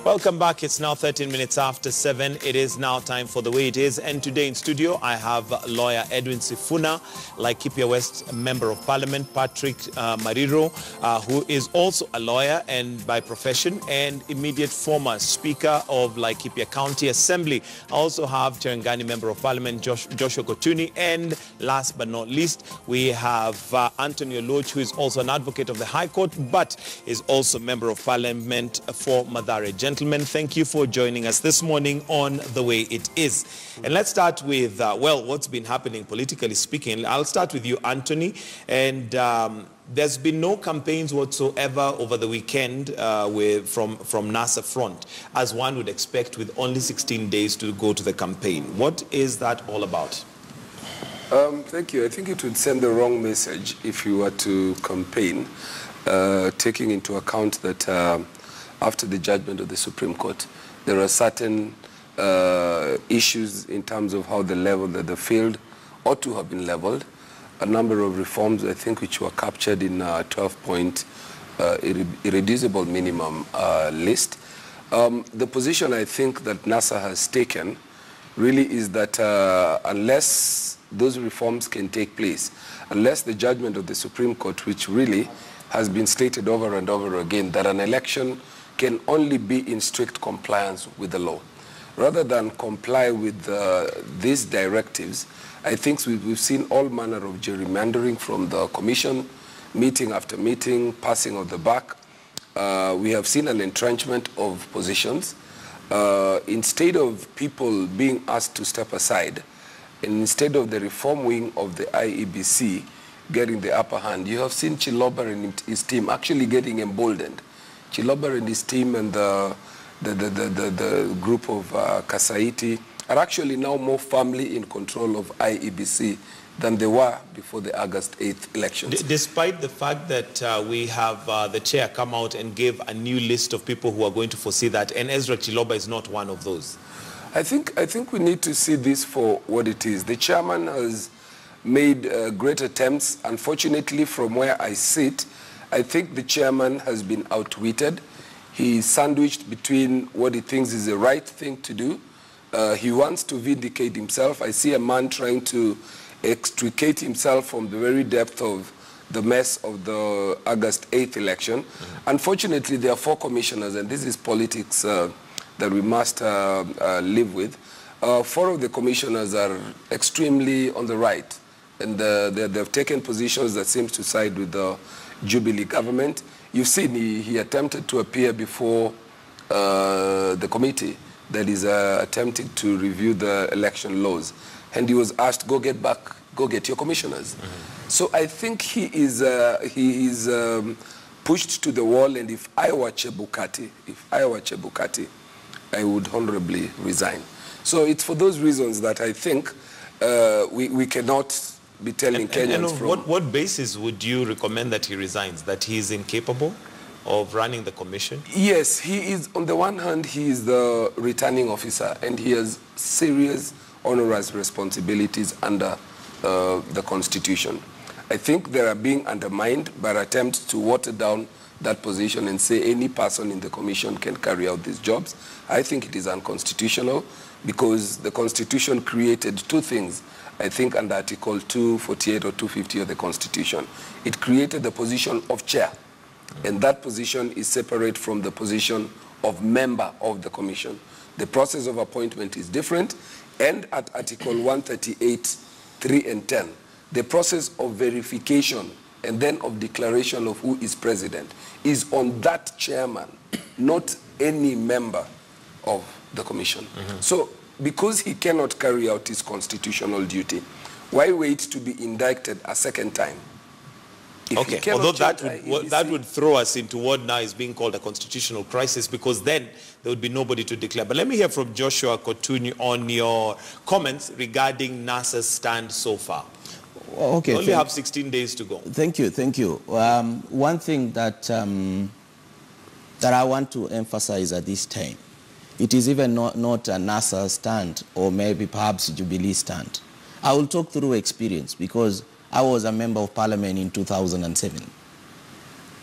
Welcome back. It's now 13 minutes after 7. It is now time for The Way It Is. And today in studio, I have lawyer Edwin Sifuna, Laikipia West Member of Parliament, Patrick Mariro, who is also a lawyer and by profession and immediate former Speaker of Laikipia County Assembly. I also have Cherangani Member of Parliament, Joshua Kotuni. And last but not least, we have Anthony Oloch, who is also an advocate of the High Court, but is also Member of Parliament for Mathare. Gentlemen, thank you for joining us this morning on The Way It Is. And let's start with, well, what's been happening politically speaking. I'll start with you, Anthony. And there's been no campaigns whatsoever over the weekend from NASA front, as one would expect, with only 16 days to go to the campaign. What is that all about? Thank you. I think it would send the wrong message if you were to campaign, taking into account that after the judgment of the Supreme Court, there are certain issues in terms of how the field ought to have been leveled. A number of reforms, I think, which were captured in a 12-point irreducible minimum list. The position I think that NASA has taken really is that unless those reforms can take place, unless the judgment of the Supreme Court, which really has been stated over and over again, that an election can only be in strict compliance with the law. Rather than comply with these directives, I think we've seen all manner of gerrymandering from the Commission, meeting after meeting, passing of the buck. We have seen an entrenchment of positions. Instead of people being asked to step aside, and instead of the reform wing of the IEBC getting the upper hand, you have seen Chiloba and his team actually getting emboldened. Chiloba and his team and the group of Kasaiti are actually now more firmly in control of IEBC than they were before the August 8th elections. Despite the fact that we have the chair come out and give a new list of people who are going to foresee that, and Ezra Chiloba is not one of those. I think we need to see this for what it is. The chairman has made great attempts. Unfortunately, from where I sit, I think the chairman has been outwitted. He is sandwiched between what he thinks is the right thing to do. He wants to vindicate himself. I see a man trying to extricate himself from the very depth of the mess of the August 8th election. Unfortunately, there are 4 commissioners, and this is politics that we must live with. 4 of the commissioners are extremely on the right, and they've taken positions that seem to side with the Jubilee government. You've seen he attempted to appear before the committee that is attempting to review the election laws, and he was asked, go get your commissioners. So I think he is pushed to the wall, and if I were Chebukati, I would honorably resign. So it's for those reasons that I think we cannot be telling Kenyans from... What basis would you recommend that he resigns? That he is incapable of running the commission? Yes, he is. On the one hand, he is the returning officer, and he has serious onerous responsibilities under the Constitution. I think they are being undermined by attempts to water down that position and say any person in the commission can carry out these jobs. I think it is unconstitutional because the Constitution created 2 things. I think under Article 248 or 250 of the Constitution. It created the position of chair, and that position is separate from the position of member of the commission. The process of appointment is different, and at Article 138, 3 and 10, the process of verification and then of declaration of who is president is on that chairman, not any member of the commission. So, because he cannot carry out his constitutional duty, why wait to be indicted a second time? Okay, although that would throw us into what now is being called a constitutional crisis, because then there would be nobody to declare. But let me hear from Joshua Kotuni on your comments regarding NASA's stand so far. Okay, we only have 16 days to go. Thank you. One thing that, that I want to emphasize at this time, it is even not a NASA stand or maybe perhaps Jubilee stand. I will talk through experience because I was a member of parliament in 2007.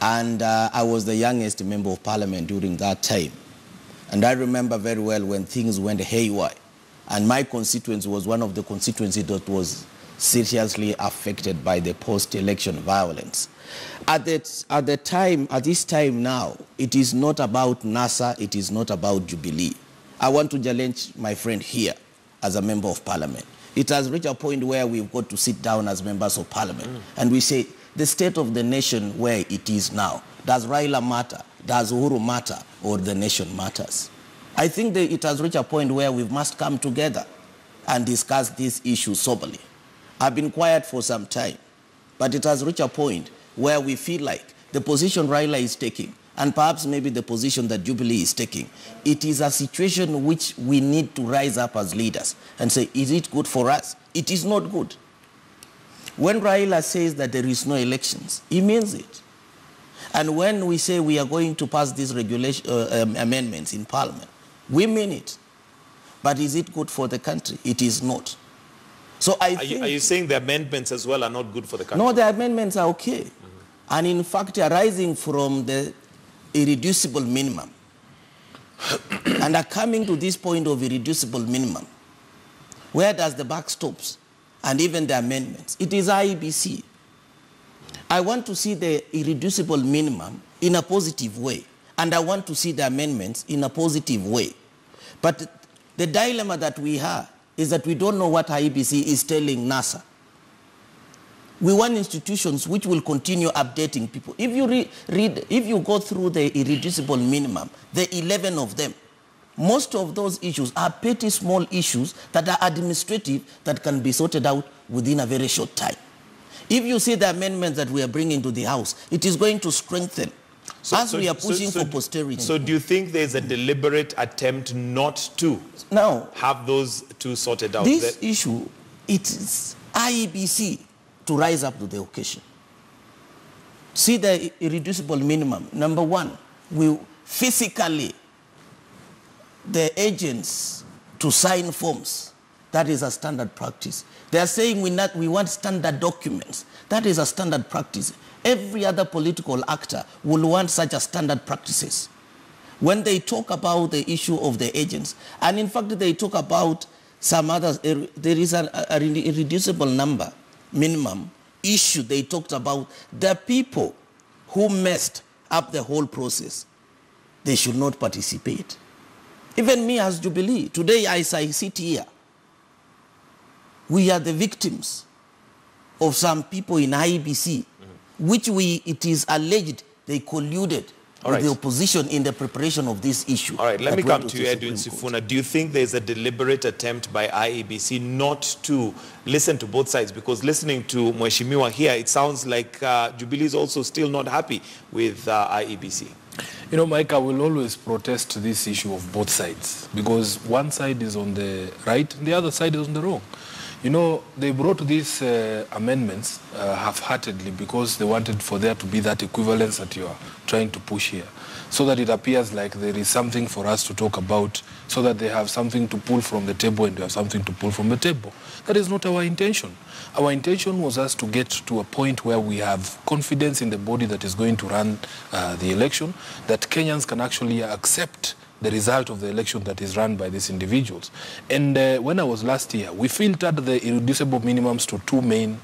And I was the youngest member of parliament during that time. And I remember very well when things went haywire. And my constituency was one of the constituencies that was seriously affected by the post-election violence. At this time now, it is not about NASA, it is not about Jubilee. I want to challenge my friend here as a member of parliament. It has reached a point where we've got to sit down as members of parliament and we say, the state of the nation where it is now, does Raila matter, does Uhuru matter, or the nation matters? I think that it has reached a point where we must come together and discuss this issue soberly. I've been quiet for some time, but it has reached a point where we feel like the position Raila is taking, and perhaps maybe the position that Jubilee is taking, it is a situation which we need to rise up as leaders and say, is it good for us? It is not good. When Raila says that there is no elections, he means it. And when we say we are going to pass these amendments in Parliament, we mean it. But is it good for the country? It is not. So are you saying the amendments as well are not good for the country? No, the amendments are okay. And in fact, arising from the irreducible minimum and are coming to this point of irreducible minimum, where does the buck stops? And even the amendments. It is IEBC. I want to see the irreducible minimum in a positive way. And I want to see the amendments in a positive way. But the dilemma that we have is that we don't know what IEBC is telling NASA. We want institutions which will continue updating people. If you if you go through the irreducible minimum, the 11 of them, most of those issues are petty small issues that are administrative that can be sorted out within a very short time. If you see the amendments that we are bringing to the House, it is going to strengthen as we are pushing for posterity. So do you think there's a deliberate attempt not to have those two sorted out? This issue, it is IEBC to rise up to the occasion. See the irreducible minimum. Number one, we physically, the agents to sign forms. That is a standard practice. They are saying we want standard documents. That is a standard practice. Every other political actor will want such a standard practices. When they talk about the issue of the agents, and in fact they talk about some others, there is an irreducible number, minimum issue. They talked about the people who messed up the whole process. They should not participate. Even me as Jubilee, today as I sit here, we are the victims of some people in IEBC, which it is alleged they colluded with the opposition in the preparation of this issue. All right, let me come to you, Edwin Sifuna. Do you think there's a deliberate attempt by IEBC not to listen to both sides? Because listening to Mheshimiwa here, it sounds like Jubilee is also still not happy with IEBC. You know, Mike, I will always protest this issue of both sides because one side is on the right and the other side is on the wrong. You know, they brought these amendments half-heartedly because they wanted for there to be that equivalence that you are trying to push here, so that it appears like there is something for us to talk about, so that they have something to pull from the table and we have something to pull from the table. That is not our intention. Our intention was us to get to a point where we have confidence in the body that is going to run the election, that Kenyans can actually accept the result of the election that is run by these individuals. And when I was last here, we filtered the irreducible minimums to two main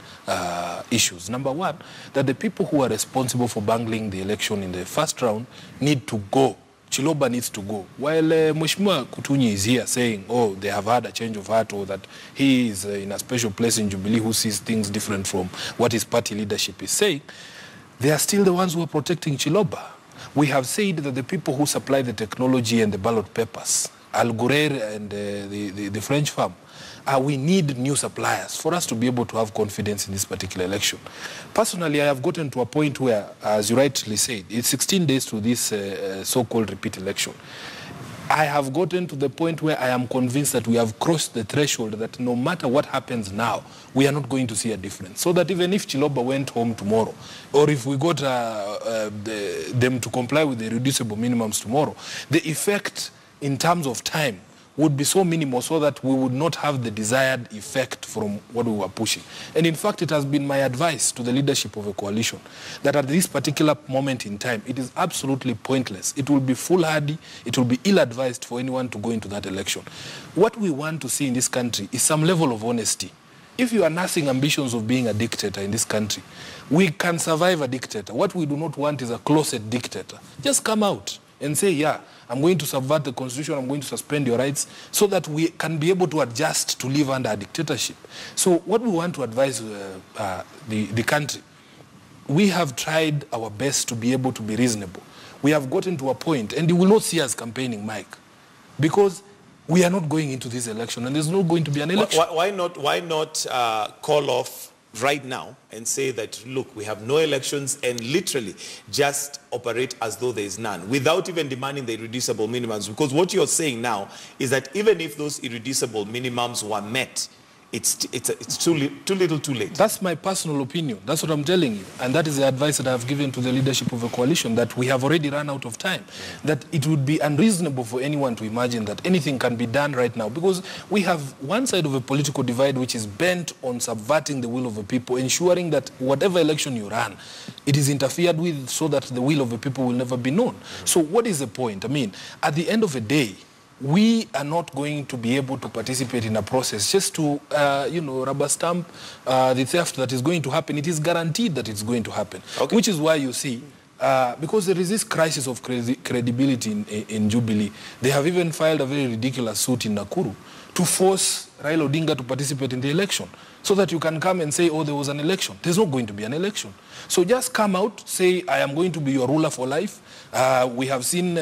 issues. Number one, that the people who are responsible for bungling the election in the first round need to go. Chiloba needs to go. While Mheshimiwa Kutunyi is here saying, oh, they have had a change of heart, or that he is in a special place in Jubilee who sees things different from what his party leadership is saying, they are still the ones who are protecting Chiloba. We have said that the people who supply the technology and the ballot papers, Al Ghurair and the French firm, we need new suppliers for us to be able to have confidence in this particular election. Personally, I have gotten to a point where, as you rightly said, it's 16 days to this so-called repeat election. I have gotten to the point where I am convinced that we have crossed the threshold that no matter what happens now, we are not going to see a difference. So that even if Chiloba went home tomorrow, or if we got them to comply with the reducible minimums tomorrow, the effect in terms of time would be so minimal so that we would not have the desired effect from what we were pushing. And in fact, it has been my advice to the leadership of a coalition that at this particular moment in time, it is absolutely pointless. It will be foolhardy, it will be ill-advised for anyone to go into that election. What we want to see in this country is some level of honesty. If you are nursing ambitions of being a dictator in this country, we can survive a dictator. What we do not want is a closet dictator. Just come out and say, yeah, I'm going to subvert the constitution, I'm going to suspend your rights, so that we can be able to adjust to live under a dictatorship. So what we want to advise the country, we have tried our best to be able to be reasonable. We have gotten to a point, and you will not see us campaigning, Mike, because we are not going into this election, and there's not going to be an election. Why not call off right now and say that, look, we have no elections, and literally just operate as though there is none, without even demanding the irreducible minimums? Because what you're saying now is that even if those irreducible minimums were met, it's too little too late. That's my personal opinion. That's what I'm telling you. And that is the advice that I've given to the leadership of a coalition, that we have already run out of time. That it would be unreasonable for anyone to imagine that anything can be done right now, because we have one side of a political divide which is bent on subverting the will of the people, ensuring that whatever election you run, it is interfered with so that the will of the people will never be known. So what is the point? I mean, at the end of the day, we are not going to be able to participate in a process just to, rubber stamp the theft that is going to happen. It is guaranteed that it's going to happen, which is why you see, because there is this crisis of credibility in Jubilee, they have even filed a very ridiculous suit in Nakuru to force Raila Odinga to participate in the election, so that you can come and say, oh, there was an election. There's not going to be an election. So just come out, say, I am going to be your ruler for life. We have seen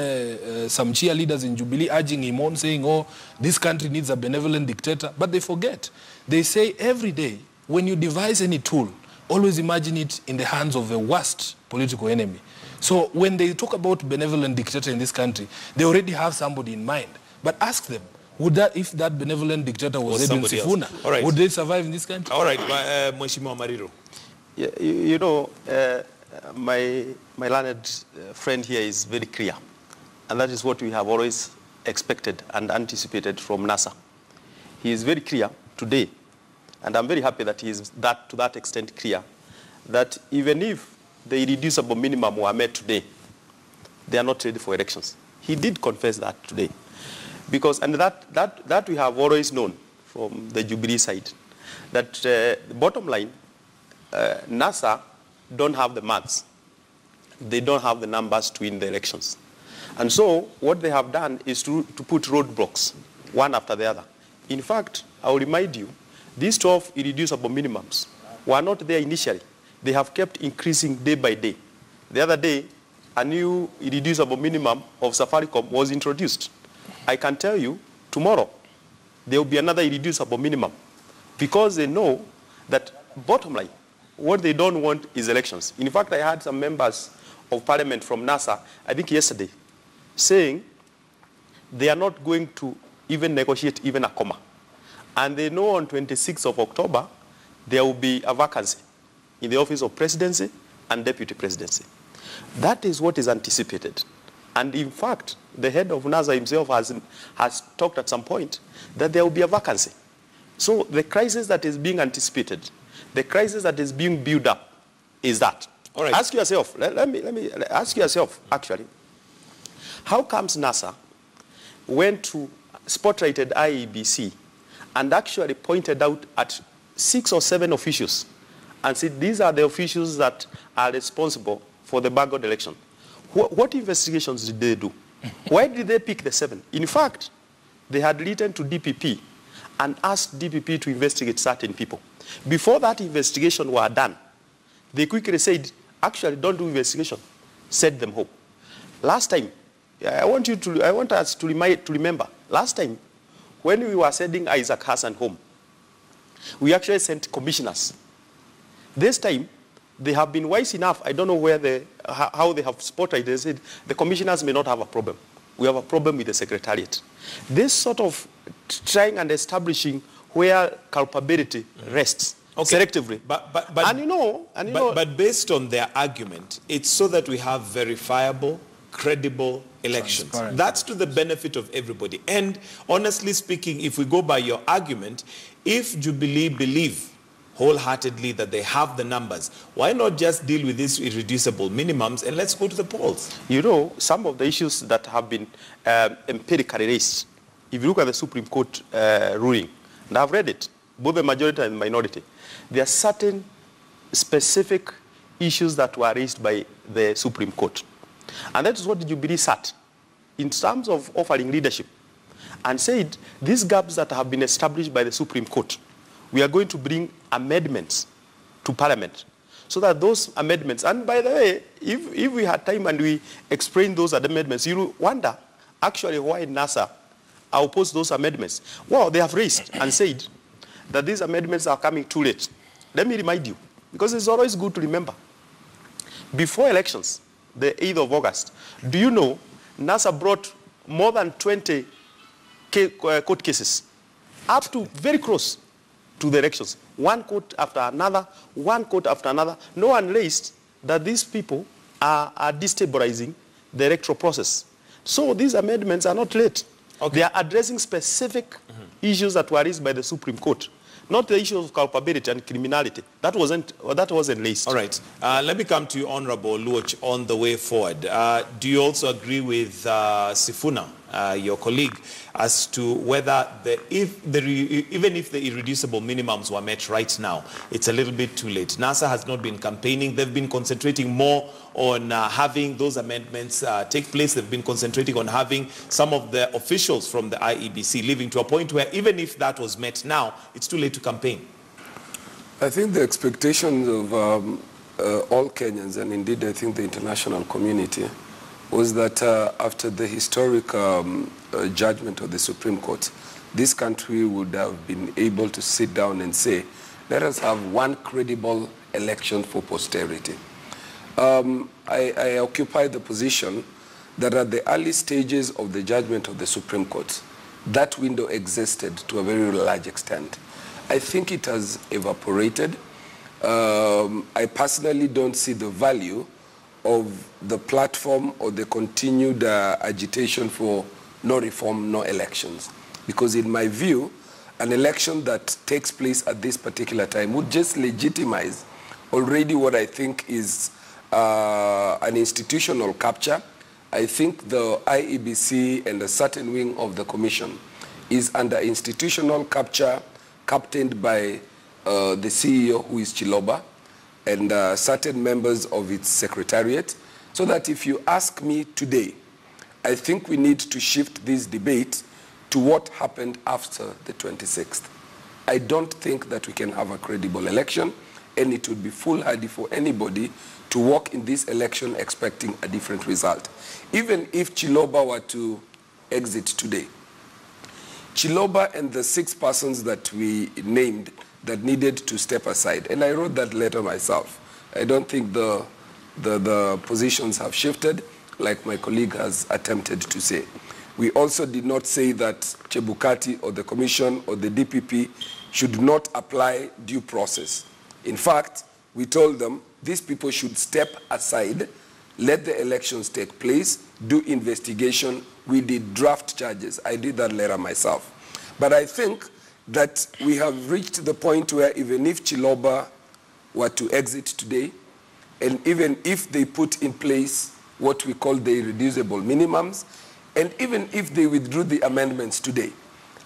some cheerleaders in Jubilee urging him on, saying, oh, this country needs a benevolent dictator. But they forget. They say every day, when you devise any tool, always imagine it in the hands of the worst political enemy. So when they talk about benevolent dictator in this country, they already have somebody in mind. But ask them, if that benevolent dictator was Edwin Sifuna, right, would they survive in this country? All right, Mheshimiwa Mariro. Yeah, you know, my learned friend here is very clear, and that is what we have always expected and anticipated from NASA. He is very clear today, and I'm very happy that he is to that extent clear, that even if the irreducible minimum were met today, they are not ready for elections. He did confess that today. Because, and that we have always known from the Jubilee side, that the bottom line, NASA don't have the maths. They don't have the numbers to win the elections. And so what they have done is to put roadblocks, one after the other. In fact, I will remind you, these 12 irreducible minimums were not there initially. They have kept increasing day by day. The other day, a new irreducible minimum of Safaricom was introduced. I can tell you, tomorrow, there will be another irreducible minimum, because they know that, bottom line, what they don't want is elections. In fact, I had some members of parliament from NASA, I think yesterday, saying they are not going to even negotiate even a comma. And they know on 26th of October, there will be a vacancy in the office of presidency and deputy presidency. That is what is anticipated. And in fact, the head of NASA himself has talked at some point that there will be a vacancy. So the crisis that is being anticipated, the crisis that is being built up is that. All right. Ask yourself, let me ask yourself, actually, how comes NASA went to spotlighted IEBC and actually pointed out at 6 or 7 officials and said these are the officials that are responsible for the buggered election? What investigations did they do? Why did they pick the 7? In fact, they had written to DPP and asked DPP to investigate certain people. Before that investigation were done, they quickly said, actually, don't do investigation. Send them home. Last time, I want us to remember, last time, when we were sending Isaac Hassan home, we actually sent commissioners. This time, they have been wise enough. I don't know how they have spotted. They said the commissioners may not have a problem. We have a problem with the secretariat. This sort of trying and establishing where culpability rests selectively. But based on their argument, it's so that we have verifiable, credible elections. That's to the benefit of everybody. And honestly speaking, if we go by your argument, if Jubilee believe wholeheartedly that they have the numbers, why not just deal with these irreducible minimums and let's go to the polls? You know, some of the issues that have been empirically raised, if you look at the Supreme Court ruling, and I've read it, both the majority and the minority, there are certain specific issues that were raised by the Supreme Court. And that is what the Jubilee sat in terms of offering leadership and said, these gaps that have been established by the Supreme Court, we are going to bring amendments to Parliament so that those amendments, and by the way, if we had time and we explain those amendments, you wonder actually why NASA opposed those amendments. Well, they have raised and said that these amendments are coming too late. Let me remind you, because it's always good to remember. Before elections, the 8th of August, do you know NASA brought more than 20 court cases up to very close to the elections. One court after another, one court after another. No one raised that these people are destabilizing the electoral process. So these amendments are not late. Okay. They are addressing specific issues that were raised by the Supreme Court, not the issue of culpability and criminality. That wasn't raised. All right. Let me come to you, Honorable Luoch, on the way forward. Do you also agree with Sifuna, your colleague, as to whether even if the irreducible minimums were met right now, it's a little bit too late? NASA has not been campaigning. They've been concentrating more on having those amendments take place. They've been concentrating on having some of the officials from the IEBC leaving, to a point where even if that was met now, it's too late to campaign. I think the expectations of all Kenyans, and indeed I think the international community, was that after the historic judgment of the Supreme Court, this country would have been able to sit down and say, let us have one credible election for posterity. I occupy the position that at the early stages of the judgment of the Supreme Court, that window existed to a very large extent. I think it has evaporated. I personally don't see the value of the platform or the continued agitation for no reform, no elections. Because in my view, an election that takes place at this particular time would just legitimize already what I think is an institutional capture. I think the IEBC and a certain wing of the Commission is under institutional capture, captained by the CEO, who is Chiloba, and certain members of its secretariat, so that if you ask me today, I think we need to shift this debate to what happened after the 26th. I don't think that we can have a credible election, and it would be foolhardy for anybody to walk in this election expecting a different result. Even if Chiloba were to exit today, Chiloba and the 6 persons that we named that needed to step aside, and I wrote that letter myself. I don't think the positions have shifted, like my colleague has attempted to say. We also did not say that Chebukati or the Commission or the DPP should not apply due process. In fact, we told them these people should step aside, let the elections take place, do investigation. We did draft charges. I did that letter myself. But I think that we have reached the point where even if Chiloba were to exit today, and even if they put in place what we call the irreducible minimums, and even if they withdrew the amendments today,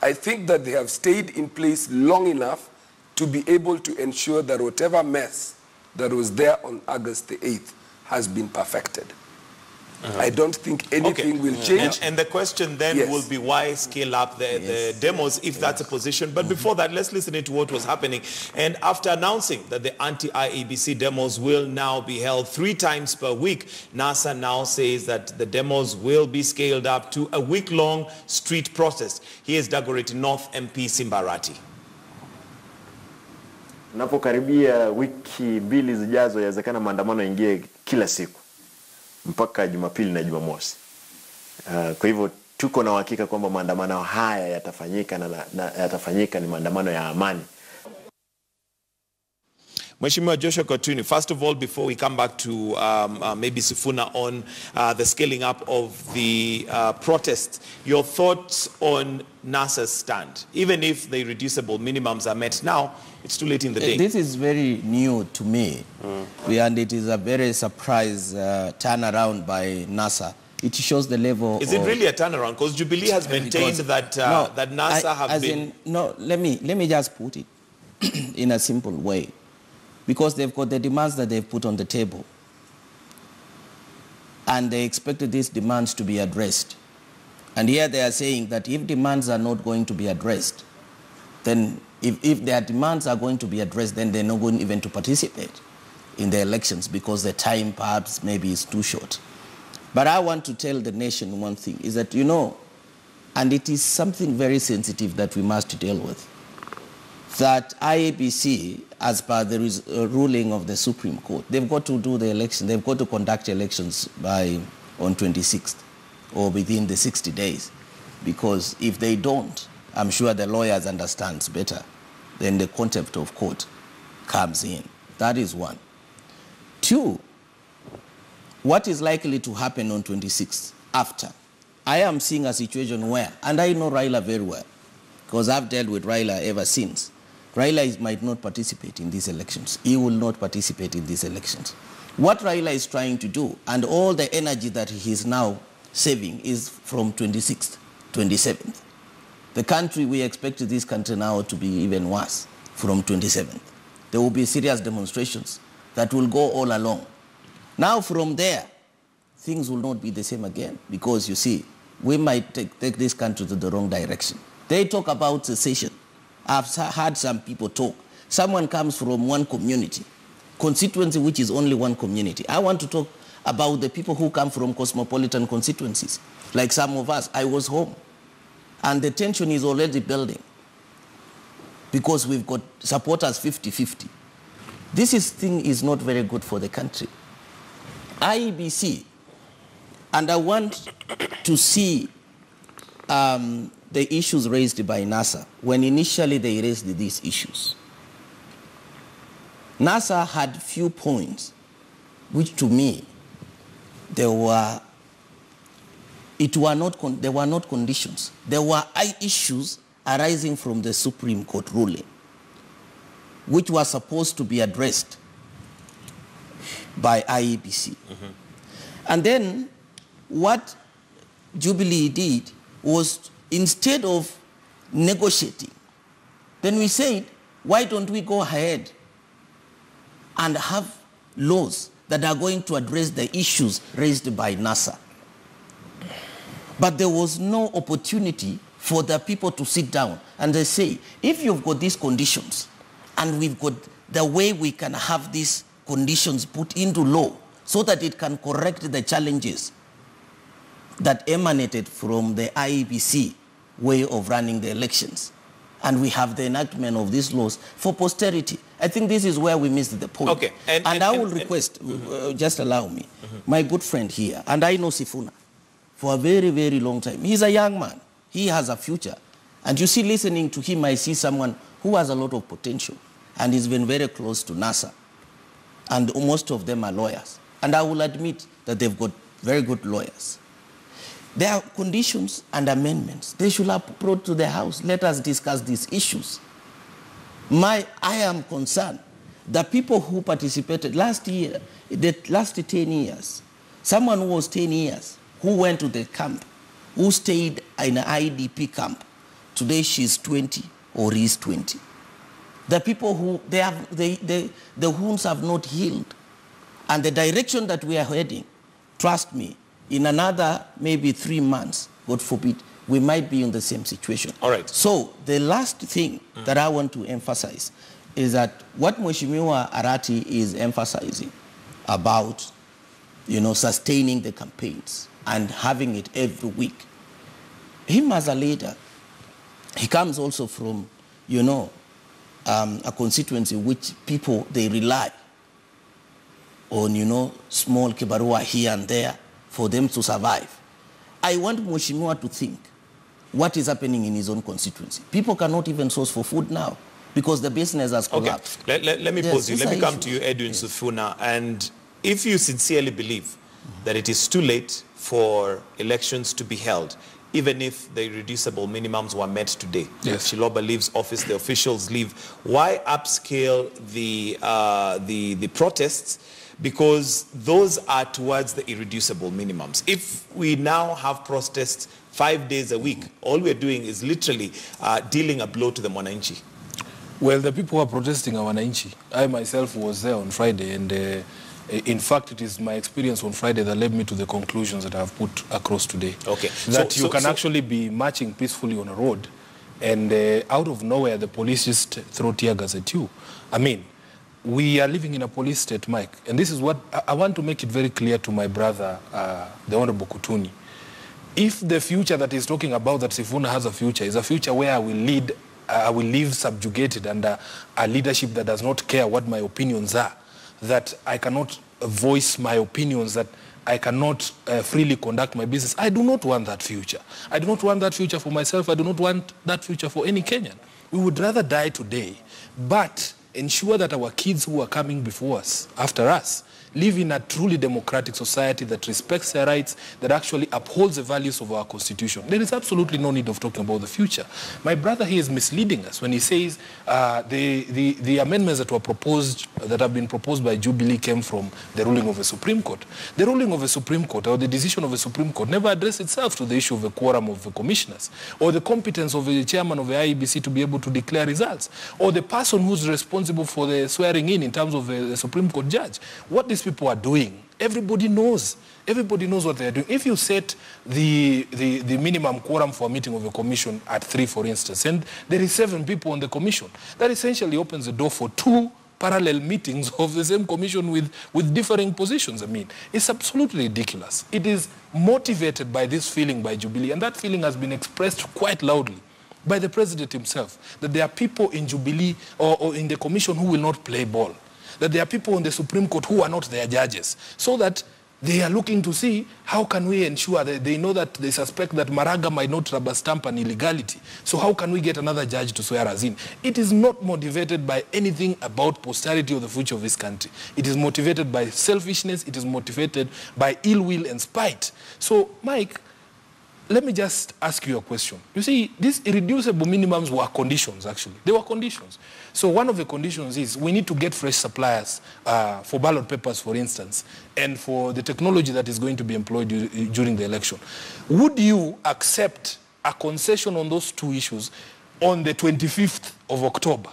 I think that they have stayed in place long enough to be able to ensure that whatever mess that was there on August the 8th has been perfected. I don't think anything will change. And the question then will be, why scale up the demos if that's a position? But before that, let's listen to what was happening. And after announcing that the anti-IEBC demos will now be held 3 times per week, NASA now says that the demos will be scaled up to a week-long street protest. Here's Dagoretti North MP Simbarati. Napokaribia wiki 2 zijazo, yawezekana maandamano ingie kila siku mpaka Jumapili na Jumamosi. Kwa hivyo tuko na uhakika kwamba maandamano haya yatafanyika na yatafanyika ni maandamano ya amani. Mheshimiwa Joshua Kotuni, first of all, before we come back to maybe Sifuna on the scaling up of the protest, your thoughts on NASA's stand? Even if the irreducible minimums are met now, it's too late in the day. This is very new to me, and it is a very surprise turnaround by NASA. It shows the level. Is it really a turnaround? Because Jubilee has maintained that that NASA have been. Let me just put it in a simple way, because they've got the demands that they've put on the table, and they expected these demands to be addressed. And here they are saying that if demands are not going to be addressed, then if their demands are going to be addressed, then they're not going even to participate in the elections because the time perhaps maybe is too short. But I want to tell the nation one thing, is that, you know, and it is something very sensitive that we must deal with, that IEBC, as per the ruling of the Supreme Court, they've got to do the election, they've got to conduct elections on 26th or within the 60 days. Because if they don't, I'm sure the lawyers understand better, then the contempt of court comes in. That is one. Two, what is likely to happen on 26th after? I am seeing a situation where, and I know Raila very well, because I've dealt with Raila ever since. Raila might not participate in these elections. He will not participate in these elections. What Raila is trying to do, and all the energy that he is now saving, is from 26th, 27th. The country, we expect this country now to be even worse from 27th. There will be serious demonstrations that will go all along. Now from there, things will not be the same again, because you see, we might take this country to the wrong direction. They talk about secession. I've heard some people talk. Someone comes from one community, constituency which is only one community. I want to talk about the people who come from cosmopolitan constituencies. Like some of us, I was home. And the tension is already building because we've got supporters 50-50. This thing is not very good for the country. IEBC, and I want to see the issues raised by NASA when initially they raised these issues. NASA had few points which to me, they were not conditions. There were issues arising from the Supreme Court ruling, which were supposed to be addressed by IEBC. Mm-hmm. And then what Jubilee did was, instead of negotiating, then we said, why don't we go ahead and have laws that are going to address the issues raised by NASA? But there was no opportunity for the people to sit down and they say, if you've got these conditions and we've got the way we can have these conditions put into law so that it can correct the challenges that emanated from the IEBC way of running the elections, and we have the enactment of these laws for posterity. I think this is where we missed the point. Okay. And I will request, just allow me, my good friend here, and I know Sifuna for a very, very long time. He's a young man. He has a future. And you see, listening to him, I see someone who has a lot of potential and he's been very close to NASA. And most of them are lawyers. And I will admit that they've got very good lawyers. There are conditions and amendments. They should have brought to the House. Let us discuss these issues. I am concerned. The people who participated last year, the last 10 years, someone who was 10 years, who went to the camp, who stayed in an IDP camp, today she's 20 or he's 20. The people who, the wounds have not healed. And the direction that we are heading, trust me, in another maybe 3 months, God forbid, we might be in the same situation. All right. So the last thing that I want to emphasize is that what Mheshimiwa Arati is emphasizing about, sustaining the campaigns and having it every week. Him as a leader, he comes also from, a constituency which people, they rely on, small kibarua here and there for them to survive. I want Mheshimiwa to think what is happening in his own constituency. People cannot even source for food now. because the business has collapsed. Okay. Let me Yes, pause you. these Let me are come to you, issues. Edwin Sifuna. And if you sincerely believe that it is too late for elections to be held, even if the irreducible minimums were met today, Yes. Chiloba leaves office, the officials leave, why upscale the protests? Because those are towards the irreducible minimums. If we now have protests 5 days a week, all we're doing is literally dealing a blow to the Mwananchi. Well, the people who are protesting are Wananchi. I myself was there on Friday, and in fact, it is my experience on Friday that led me to the conclusions that I have put across today. Okay. That you can actually be marching peacefully on a road, and out of nowhere, the police just throw tear gas at you. I mean, we are living in a police state, Mike, and this is what I want to make it very clear to my brother, the Honorable Kutuni. If the future that he's talking about, that Sifuna has a future, is a future where I will live subjugated under a leadership that does not care what my opinions are, that I cannot voice my opinions, that I cannot freely conduct my business. I do not want that future. I do not want that future for myself. I do not want that future for any Kenyan. We would rather die today, but ensure that our kids who are coming before us, after us, live in a truly democratic society that respects their rights, that actually upholds the values of our constitution. There is absolutely no need of talking about the future. My brother here is misleading us when he says the amendments that were proposed, that have been proposed by Jubilee, came from the ruling of the Supreme Court. The ruling of the Supreme Court, or the decision of the Supreme Court, never addressed itself to the issue of the quorum of the commissioners, or the competence of the chairman of the IEBC to be able to declare results, or the person who's responsible for the swearing in terms of the Supreme Court judge. What these people are doing, everybody knows. Everybody knows what they're doing. If you set the minimum quorum for a meeting of a commission at 3, for instance, and there is 7 people on the commission, that essentially opens the door for 2 parallel meetings of the same commission with differing positions. I mean, it's absolutely ridiculous. It is motivated by this feeling by Jubilee, and that feeling has been expressed quite loudly by the president himself, that there are people in Jubilee or in the commission who will not play ball, that there are people in the Supreme Court who are not their judges, so that they are looking to see how can we ensure that they know that they suspect that Maraga might not rubber stamp an illegality. So how can we get another judge to swear us in? It is not motivated by anything about posterity or the future of this country. It is motivated by selfishness. It is motivated by ill will and spite. So, Mike, let me just ask you a question. You see, these irreducible minimums were conditions, actually. They were conditions. So one of the conditions is we need to get fresh suppliers for ballot papers, for instance, and for the technology that is going to be employed during the election. Would you accept a concession on those 2 issues on the 25th of October?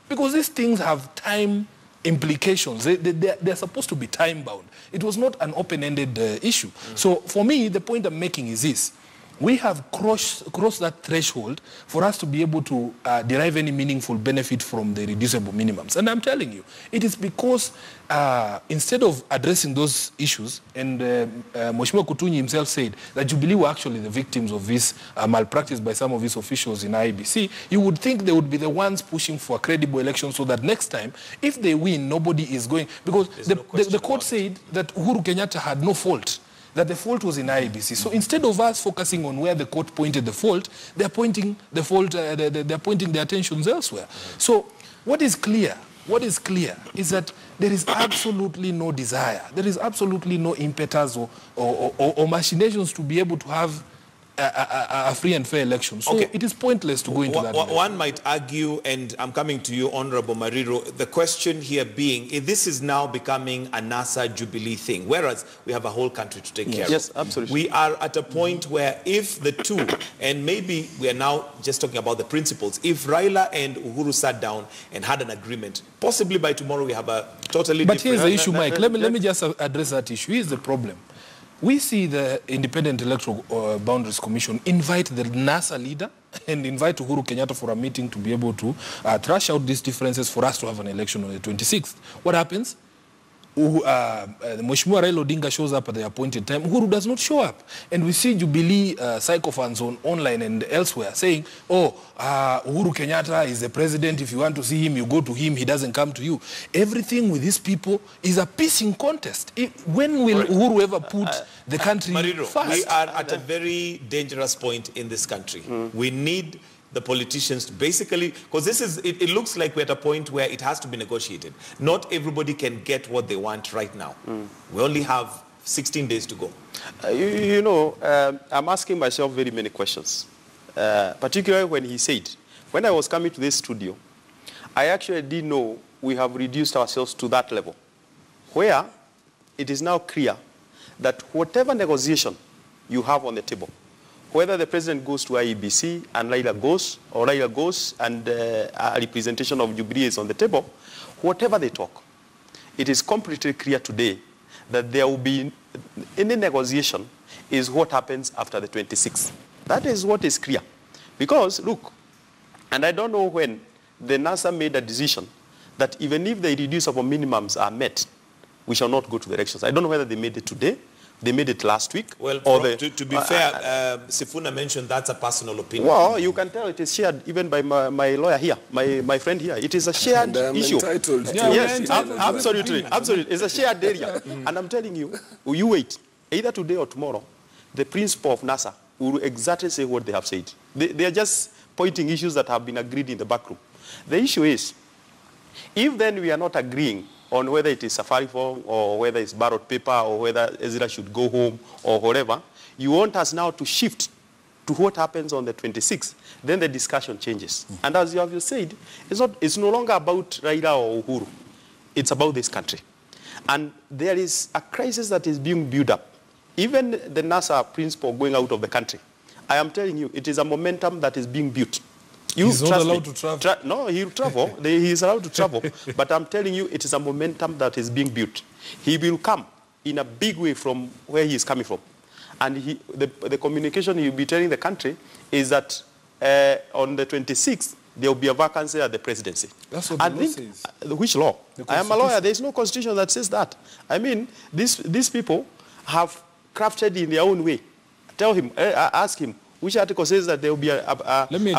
Because these things have time implications. They're supposed to be time-bound. It was not an open-ended issue. So for me, the point I'm making is this. We have crossed that threshold for us to be able to derive any meaningful benefit from the reducible minimums. And I'm telling you, it is because instead of addressing those issues, and Mheshimiwa Kutunyi himself said that Jubilee were actually the victims of this malpractice by some of these officials in IEBC, you would think they would be the ones pushing for a credible election so that next time, if they win, nobody is going... Because the court said that Uhuru Kenyatta had no fault, that the fault was in IEBC. So instead of us focusing on where the court pointed the fault, they're pointing the fault, they're pointing their attentions elsewhere. So what is clear is that there is absolutely no desire, there is absolutely no impetus or machinations to be able to have a free and fair election. So it is pointless to go into that. One might argue, and I'm coming to you, Honorable Mariro, the question here being, if this is now becoming a NASA Jubilee thing, whereas we have a whole country to take care of. Yes, absolutely. We are at a point where if the 2, and maybe we are now just talking about the principles, if Raila and Uhuru sat down and had an agreement, possibly by tomorrow we have a totally different... But here's the issue, Mike. Let me just address that issue. Here's the problem. We see the Independent Electoral Boundaries Commission invite the NASA leader and invite Uhuru Kenyatta for a meeting to be able to thrash out these differences for us to have an election on the 26th. What happens? Mheshimiwa Raila Odinga shows up at the appointed time. Uhuru does not show up. And we see Jubilee sycophants online and elsewhere saying, Uhuru Kenyatta is the president. If you want to see him, you go to him. He doesn't come to you. Everything with these people is a pissing contest. When will Uhuru ever put the country Mariro, first? we are at a very dangerous point in this country. We need the politicians to basically, because this is, it looks like we're at a point where it has to be negotiated. Not everybody can get what they want right now. We only have 16 days to go. I'm asking myself very many questions, particularly when he said, when I was coming to this studio, I actually didn't know we have reduced ourselves to that level, where it is now clear that whatever negotiation you have on the table, whether the president goes to IEBC and Raila goes, or Raila goes and a representation of Jubilee is on the table, whatever they talk, it is completely clear today that there will be any negotiation is what happens after the 26th. That is what is clear. Because, look, and I don't know when the NASA made a decision that even if the reducible minimums are met, we shall not go to the elections. I don't know whether they made it today, they made it last week. Well, to be fair, Sifuna mentioned that's a personal opinion. Well, you can tell it is shared even by my lawyer here, my friend here. It is a shared issue. Yes, absolutely. It's a shared area. And I'm telling you, you wait, either today or tomorrow, the principal of NASA will exactly say what they have said. They are just pointing issues that have been agreed in the back room. The issue is, if then we are not agreeing on whether it is Safari form or whether it's ballot paper or whether Ezra should go home or whatever, you want us now to shift to what happens on the 26th, then the discussion changes. And as you have said, it's no longer about Raila or Uhuru. It's about this country. And there is a crisis that is being built up. Even the NASA principal going out of the country, I am telling you, it is a momentum that is being built. He's not allowed to travel. No, he'll travel. He is allowed to travel. But I'm telling you, it is a momentum that is being built. He will come in a big way from where he is coming from. And the communication he will be telling the country is that on the 26th, there will be a vacancy at the presidency. That's what the law says. Which law? I am a lawyer. There is no constitution that says that. I mean, these people have crafted in their own way. Tell him, ask him, which article says that there will be a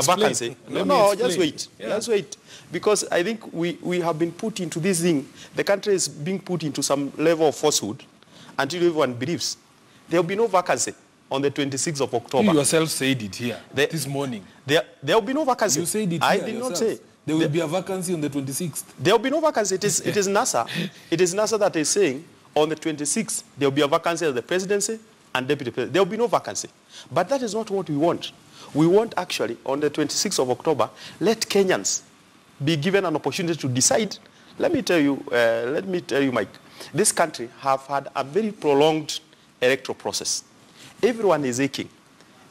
vacancy? No, just wait. Yeah. Just wait. Because I think we have been put into this thing. The country is being put into some level of falsehood until everyone believes. There will be no vacancy on the 26th of October. You yourself said it here this morning. There will be no vacancy. You said it here I did not say. There will be a vacancy on the 26th. There will be no vacancy. It is NASA. It is NASA that is saying on the 26th, there will be a vacancy at the presidency and deputy president. There will be no vacancy. But that is not what we want. We want actually, on the 26th of October, let Kenyans be given an opportunity to decide. Let me tell you, Mike, this country have had a very prolonged electoral process. Everyone is aching.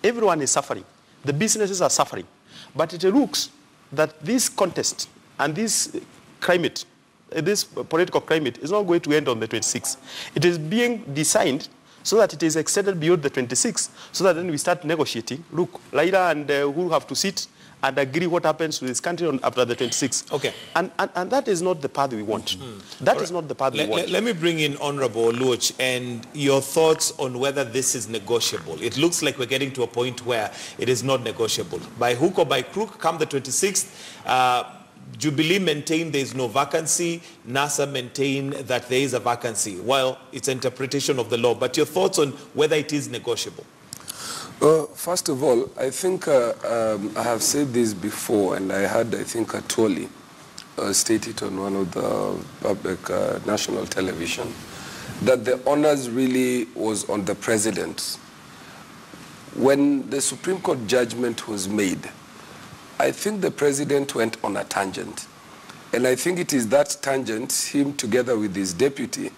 Everyone is suffering. The businesses are suffering. But it looks that this contest and this climate, this political climate is not going to end on the 26th. It is being designed so that it is extended beyond the 26th, so that then we start negotiating. Look, Raila and Uhuru have to sit and agree what happens to this country after the 26th. Okay. And that is not the path we want. That is not the path we want. Let me bring in Honorable Luch and your thoughts on whether this is negotiable. It looks like we're getting to a point where it is not negotiable. By hook or by crook, come the 26th, Jubilee maintain there is no vacancy. NASA maintain that there is a vacancy. Well, it's interpretation of the law. But your thoughts on whether it is negotiable? First of all, I think I have said this before, and I heard, I think, Atwoli state it on one of the public national television, that the honors really was on the president. When the Supreme Court judgment was made, I think the president went on a tangent. And I think it is that tangent, him together with his deputy,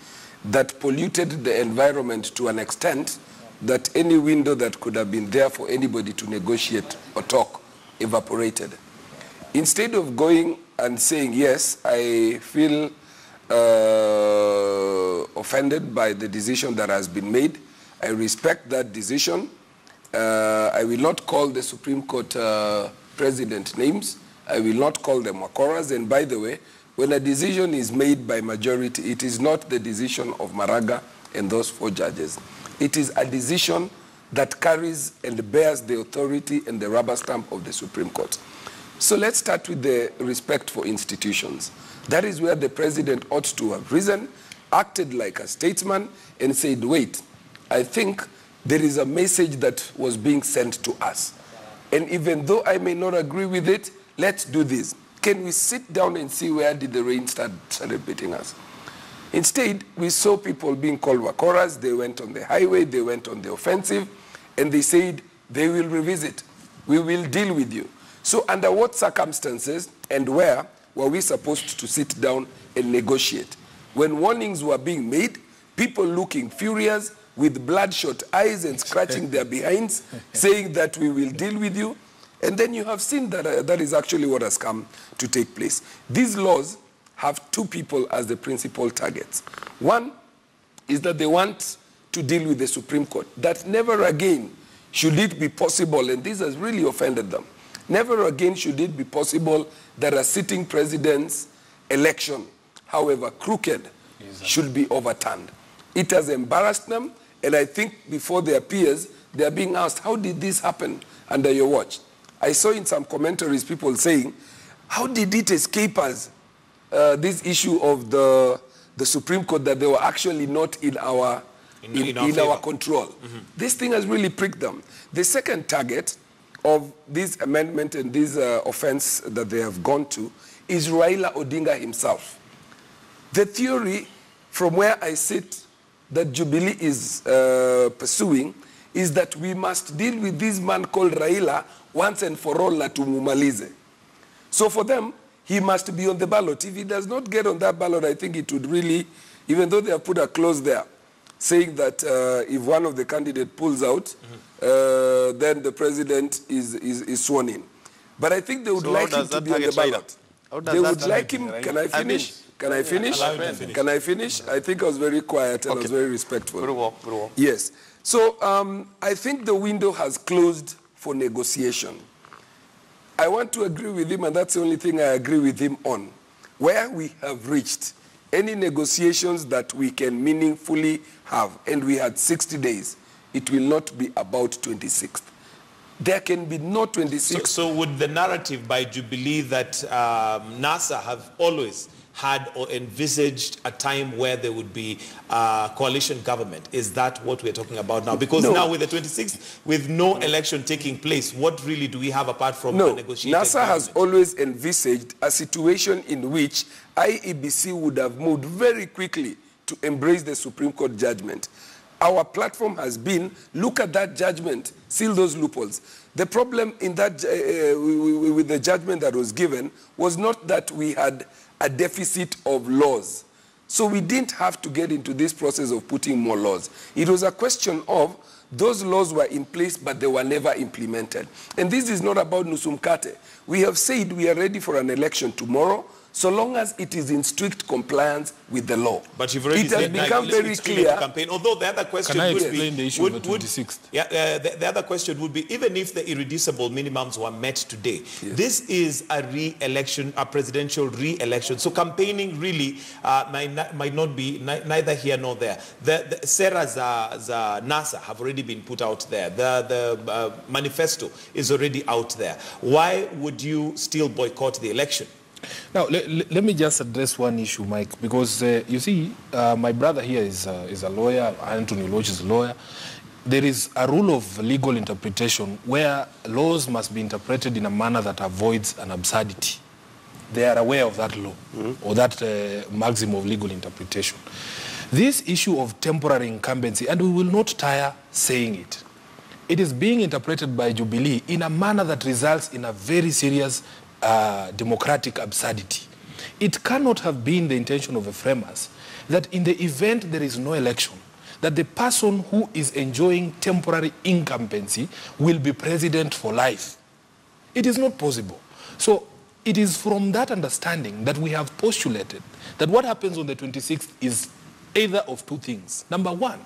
that polluted the environment to an extent that any window that could have been there for anybody to negotiate or talk evaporated. Instead of going and saying, yes, I feel offended by the decision that has been made, I respect that decision, I will not call the Supreme Court president names, I will not call them Wakoras, and by the way, when a decision is made by majority, it is not the decision of Maraga and those 4 judges. It is a decision that carries and bears the authority and the rubber stamp of the Supreme Court. So let's start with the respect for institutions. That is where the president ought to have risen, acted like a statesman, and said, wait, I think there is a message that was being sent to us. And even though I may not agree with it, let's do this. Can we sit down and see where did the rain started beating us? Instead, we saw people being called wakoras. They went on the highway, they went on the offensive, and they said they will revisit. We will deal with you. So under what circumstances and where were we supposed to sit down and negotiate? When warnings were being made, people looking furious with bloodshot eyes and scratching their behinds, saying that we will deal with you. And then you have seen that that is actually what has come to take place. These laws have two people as the principal targets. One is that they want to deal with the Supreme Court, that never again should it be possible, and this has really offended them, never again should it be possible that a sitting president's election, however crooked, should be overturned. It has embarrassed them, and I think before their peers, they are being asked, how did this happen under your watch? I saw in some commentaries people saying, how did it escape us, this issue of the Supreme Court, that they were actually not in our control. Mm-hmm. This thing has really pricked them. The second target of this amendment and this offense that they have gone to is Raila Odinga himself. The theory from where I sit that Jubilee is pursuing is that we must deal with this man called Raila once and for all, la tumumalize. So for them, he must be on the ballot. If he does not get on that ballot, I think it would really, even though they have put a clause there, saying that if one of the candidates pulls out, then the president is sworn in. But I think they would like him to be on the ballot. They would like him, can I finish? Can I finish? Can I finish? I think I was very quiet and I was very respectful. Very well. Yes. So I think the window has closed for negotiation. I want to agree with him, and that's the only thing I agree with him on. Where we have reached any negotiations that we can meaningfully have, and we had 60 days, it will not be about 26th. There can be no 26th. So would the narrative by Jubilee that NASA have always had or envisaged a time where there would be coalition government, is that what we're talking about now? Because now with the 26th, with no election taking place, what really do we have apart from the negotiated NASA government? has always envisaged a situation in which IEBC would have moved very quickly to embrace the Supreme Court judgment. Our platform has been, look at that judgment, seal those loopholes. The problem in that, with the judgment that was given was not that we had a deficit of laws. So we didn't have to get into this process of putting more laws. It was a question of those laws were in place, but they were never implemented. And this is not about Nusumkate. We have said we are ready for an election tomorrow, so long as it is in strict compliance with the law. But you've already said it has become very clear. Campaign. Although the other question Can I would explain be, the issue of the 26th? The other question would be, even if the irreducible minimums were met today, this is a re-election, a presidential re-election. So campaigning really might not be neither here nor there. The Sarah's NASA have already been put out there. The manifesto is already out there. Why would you still boycott the election? Now, let me just address one issue, Mike, because you see, my brother here is a lawyer, Anthony Lodge is a lawyer. There is a rule of legal interpretation where laws must be interpreted in a manner that avoids an absurdity. They are aware of that law, or that maxim of legal interpretation. This issue of temporary incumbency, and we will not tire saying it, it is being interpreted by Jubilee in a manner that results in a very serious democratic absurdity. It cannot have been the intention of the framers that in the event there is no election, that the person who is enjoying temporary incumbency will be president for life. It is not possible. So it is from that understanding that we have postulated that what happens on the 26th is either of two things. Number one,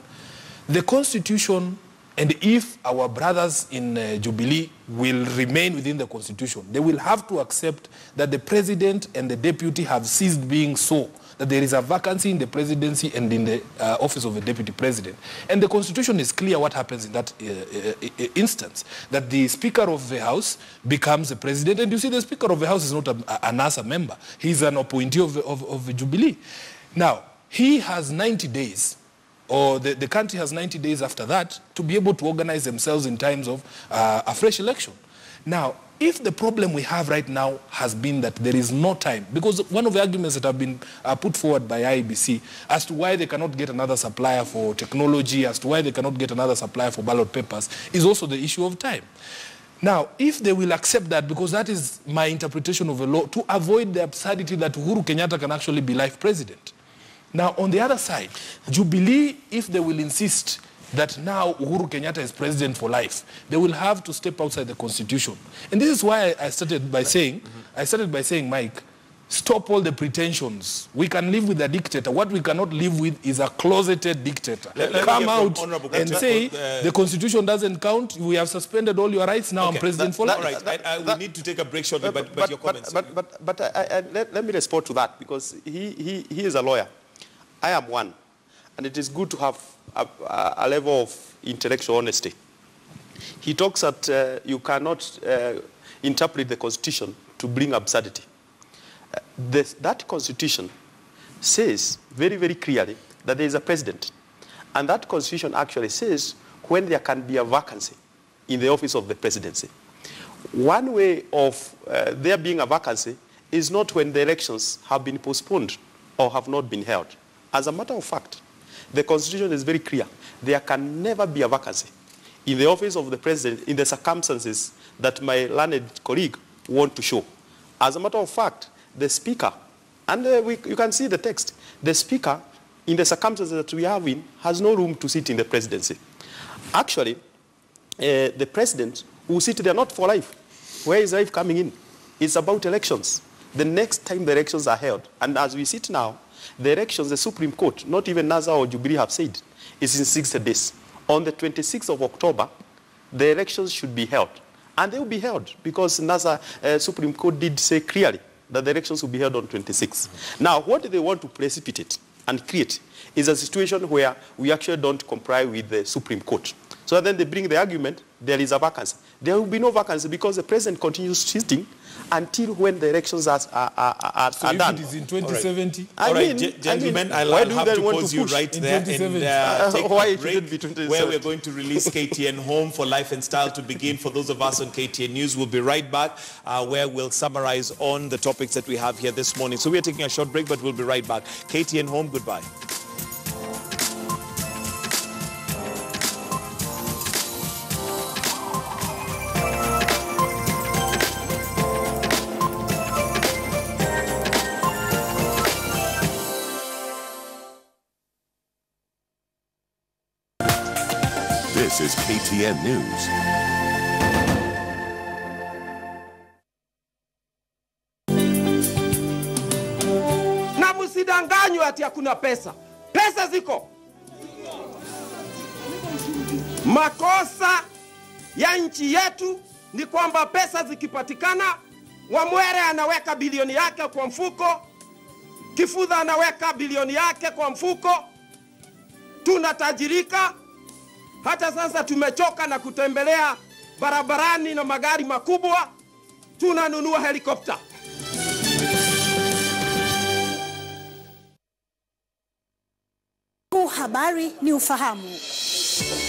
the Constitution, and if our brothers in Jubilee will remain within the Constitution, they will have to accept that the president and the deputy have ceased being so, that there is a vacancy in the presidency and in the office of the deputy president. And the Constitution is clear what happens in that instance, that the Speaker of the House becomes the president. And you see, the Speaker of the House is not a NASA member. He's an appointee of Jubilee. Now, he has 90 days, or the country has 90 days after that to be able to organize themselves in times of a fresh election. Now, if the problem we have right now has been that there is no time, because one of the arguments that have been put forward by IEBC as to why they cannot get another supplier for technology, as to why they cannot get another supplier for ballot papers, is also the issue of time. Now, if they will accept that, because that is my interpretation of the law, to avoid the absurdity that Uhuru Kenyatta can actually be life president. Now, on the other side, Jubilee, if they will insist that now Uhuru Kenyatta is president for life, they will have to step outside the constitution. And this is why I started by saying, Mike, stop all the pretensions. We can live with a dictator. What we cannot live with is a closeted dictator. Come out and say the constitution doesn't count. We have suspended all your rights. Now I'm president for life. All right, we need to take a break shortly, but your comments. Let me respond to that, because he is a lawyer. I am one. And it is good to have a level of intellectual honesty. He talks that you cannot interpret the constitution to bring absurdity. That constitution says very, very clearly that there is a president. And that constitution actually says when there can be a vacancy in the office of the presidency. One way of there being a vacancy is not when the elections have been postponed or have not been held. As a matter of fact, the constitution is very clear. There can never be a vacancy in the office of the president in the circumstances that my learned colleague want to show. As a matter of fact, the speaker, and you can see the text, the speaker, in the circumstances that we have in, has no room to sit in the presidency. Actually, the president will sit there not for life. Where is life coming in? It's about elections. The next time the elections are held, and as we sit now, the elections, the Supreme Court, not even NASA or Jubilee have said, is in 60 days. On the 26th of October, the elections should be held. And they will be held because NASA Supreme Court did say clearly that the elections will be held on 26th. Now, what they want to precipitate and create is a situation where we actually don't comply with the Supreme Court. So then they bring the argument, there is a vacancy. There will be no vacancy because the president continues sitting until when the elections are so done. If it is in 2070? All right, gentlemen, I'll have to pause you right there and take why a it shouldn't be break 2070? where we're going to release KTN Home for Life and Style to begin. For those of us on KTN News, we'll be right back where we'll summarize on the topics that we have here this morning. So we're taking a short break, but we'll be right back. KTN Home, goodbye. This is KTN News. Na msidanganywe ati hakuna pesa. Pesa ziko. Makosa ya nchi yetu ni kwamba pesa zikipatikana, Wamwere anaweka bilioni yake kwa mfuko, Kifudha anaweka bilioni yake kwa mfuko, tunatajirika. Hata sasa tumechoka na kutembelea barabarani na magari makubwa, tunanunua helikopta. Habari ni ufahamu.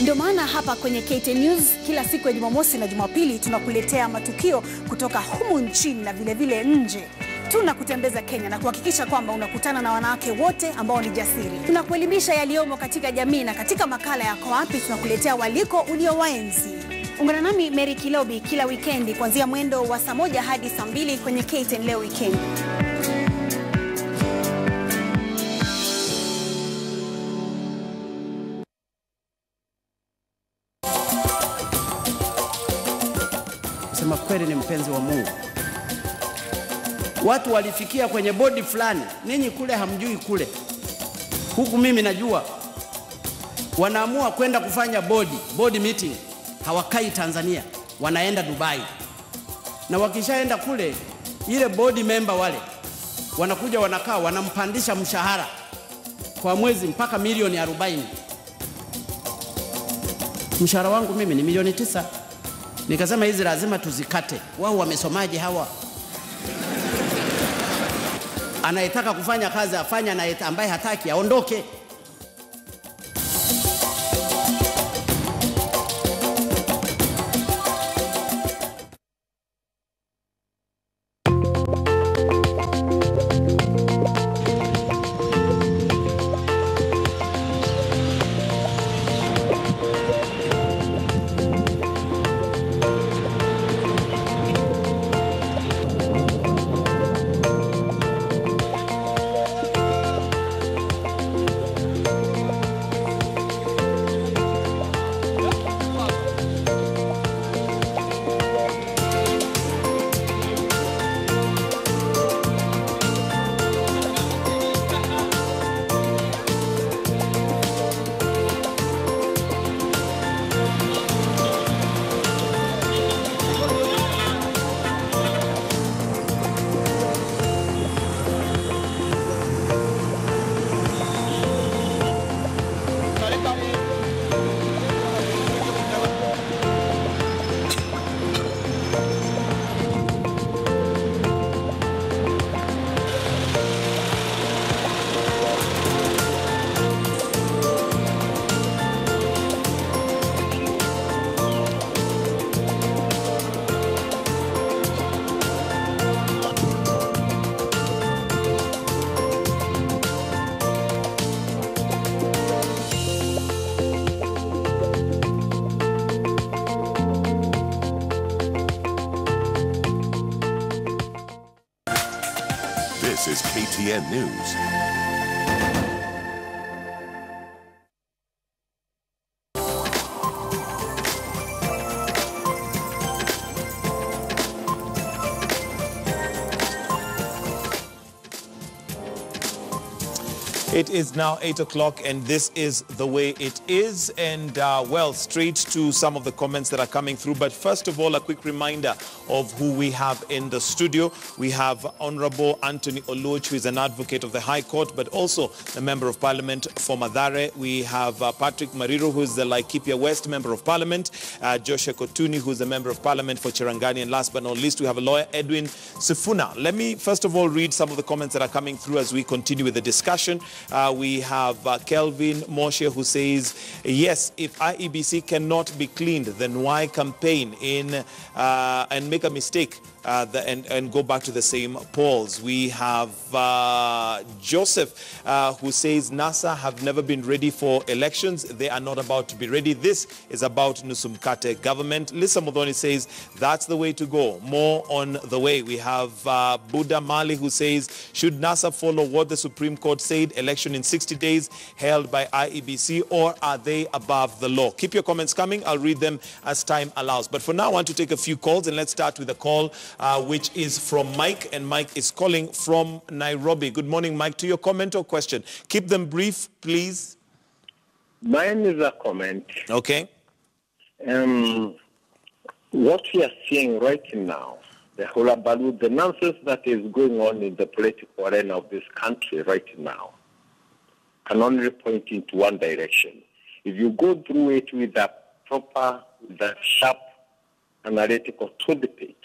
Ndio maana hapa kwenye KTN News kila siku ya Jumamosi na Jumapili tunakuletea matukio kutoka humu nchini na vile vile nje. Tunakutembeza Kenya na kuhakikisha kwamba unakutana na wanawake wote ambao ni jasiri. Tunakuelimisha yaliyomo katika jamii, na katika makala yako wapi tunakuletea waliko uliowaenzi. Ungana nami Mary Kilobi kila wikendi kuanzia mwendo wa saa 1 hadi saa 2 kwenye KTN Leo Weekend. Sema kweli ni mpenzi wa Mungu. Watu walifikia kwenye bodi fulani, ninyi kule hamjui kule. Huku mimi najua. Wanaamua kwenda kufanya bodi meeting. Hawakai Tanzania, wanaenda Dubai. Na wakishaenda kule, ile bodi member wale wanakuja wanakaa, wanampandisha mshahara kwa mwezi mpaka milioni 40. Mshahara wangu mimi ni milioni 9. Nikasema hizi lazima tuzikate. Wao wamesomaje hawa? Anayetaka kufanya kazi afanya, na ambaye hataki aondoke. This is KTN News. It is now 8 o'clock and this is the way it is, and well, straight to some of the comments that are coming through. But first of all, a quick reminder of who we have in the studio. We have Honorable Anthony Oluoch, who is an advocate of the High Court, but also a Member of Parliament for Mathare. We have Patrick Mariro, who is the Laikipia West Member of Parliament, Joshua Kotuni, who is a Member of Parliament for Cherangani, and last but not least, we have a lawyer, Edwin Sifuna. Let me first of all read some of the comments that are coming through as we continue with the discussion. We have Kelvin Moshe, who says, yes, if IEBC cannot be cleaned, then why campaign in and make a mistake and go back to the same polls? We have Joseph, who says NASA have never been ready for elections. They are not about to be ready. This is about Nusumkate government. Lisa Modoni says that's the way to go. More on the way. We have Buddha Mali, who says, should NASA follow what the Supreme Court said, election in 60 days held by IEBC, or are they above the law? Keep your comments coming. I'll read them as time allows. But for now, I want to take a few calls, and let's start with a call which is from Mike, and Mike is calling from Nairobi. Good morning, Mike. To your comment or question. Keep them brief, please. Mine is a comment. Okay. What we are seeing right now, the hullabaloo, the nonsense that is going on in the political arena of this country right now, can only point into one direction. If you go through it with a proper, with a sharp analytical toothpick,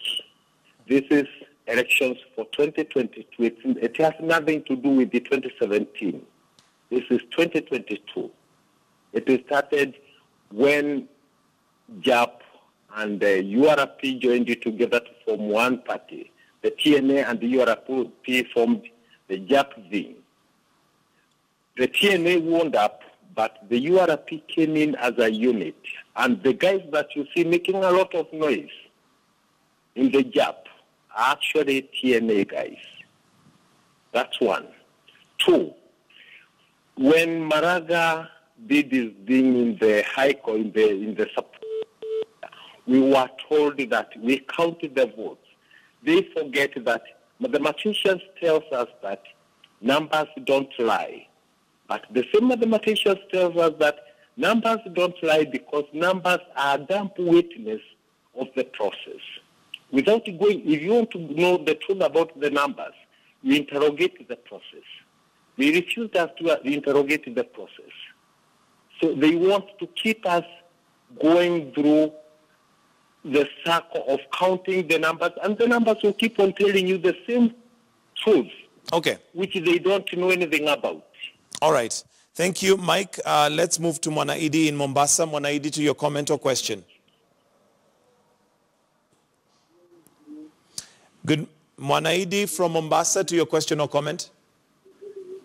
this is elections for 2022. It has nothing to do with the 2017. This is 2022. It started when JAP and the URP joined together to form one party. The TNA and the URP formed the JAP wing. The TNA wound up, but the URP came in as a unit. And the guys that you see making a lot of noise in the JAP are actually TNA guys. That's one. Two, when Maraga did his thing in the High Court, in the support, we were told that we counted the votes. They forget that mathematicians tells us that numbers don't lie. But the same mathematicians tells us that numbers don't lie because numbers are a damp witness of the process. Without going, if you want to know the truth about the numbers, you interrogate the process. They refuse us to interrogate the process. So they want to keep us going through the circle of counting the numbers, and the numbers will keep on telling you the same truth, okay, which they don't know anything about. All right. Thank you, Mike. Let's move to Mwanaidi in Mombasa. Mwanaidi, to your comment or question. Good. Mwanaidi from Mombasa, to your question or comment.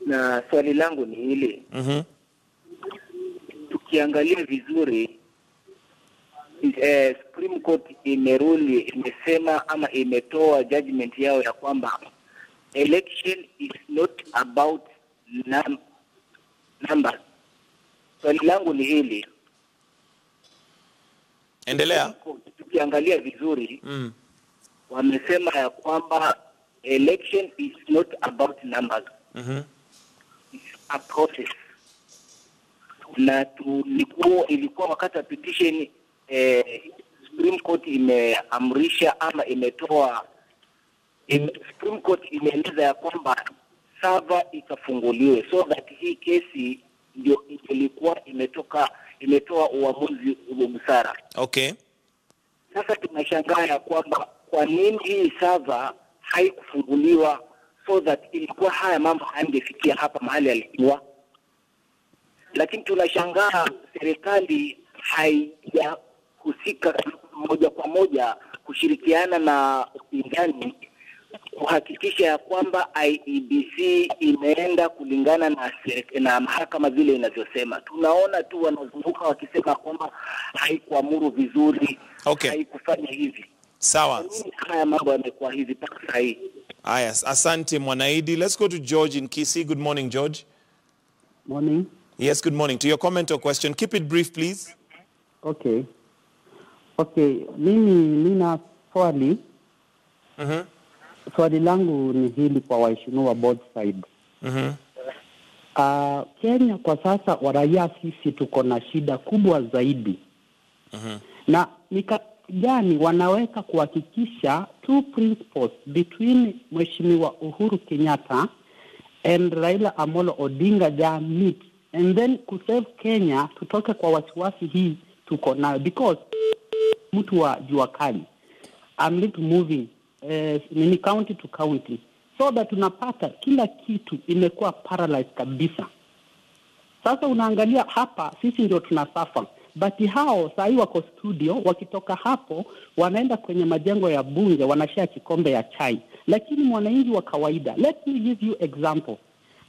Na swali langu ni hili. Tukiangalia vizuri, Supreme Court imesema ama imetoa judgment yao ya kwamba election is not about numbers. Swali langu ni hili. Endelea. Tukiangalia vizuri, wamesema ya kwamba election is not about numbers. It's a process. Na ilikuwa wakati wa petition, Supreme Court imeamrisha ama imetoa, Supreme Court imeeleza ya kwamba server ikafunguliwe, so that hii kesi ndio ilikuwa imetoa uamuzi wa busara. Okay. Sasa tunashangaa ya kwamba kwa nini hii server haikufunguliwa, so that ilikuwa haya mambo hayangefikia hapa mahali yalikuwa. Lakini tunashangaa serikali haijahusika moja kwa moja kushirikiana na upinzani kuhakikisha ya kwamba IEBC imeenda kulingana na mahakama vile inavyosema. Tunaona tu wanazunguka wakisema kwamba haikuamuru vizuri, okay, haikufanya hivi. Sawa. Haya mambo yamekuwa hivi mpaka sasa hivi. Yes, asante Mwanaidi. Let's go to George in Kisii. Good morning, George. Morning. Yes, good morning. To your comment or question, keep it brief, please. Okay. Okay, mimi nina swali. Swali langu ni hili kwa waheshimiwa both sides. Kenya kwa sasa waraia sisi tuko na shida kubwa zaidi. Na gani wanaweka kuhakikisha two principles between Mheshimiwa Uhuru Kenyatta and Raila Amolo Odinga they meet and then to save Kenya tutoke kwa wasiwasi hii tuko nayo because mtu wa jua kali I'm little moving mini county to county so that tunapata kila kitu imekuwa paralyzed kabisa. Sasa unaangalia hapa sisi ndio tunasafa. But hao sahi wako studio wakitoka hapo wanaenda kwenye majengo ya bunge wanashare kikombe ya chai. Lakini mwananchi wa kawaida, let me give you example.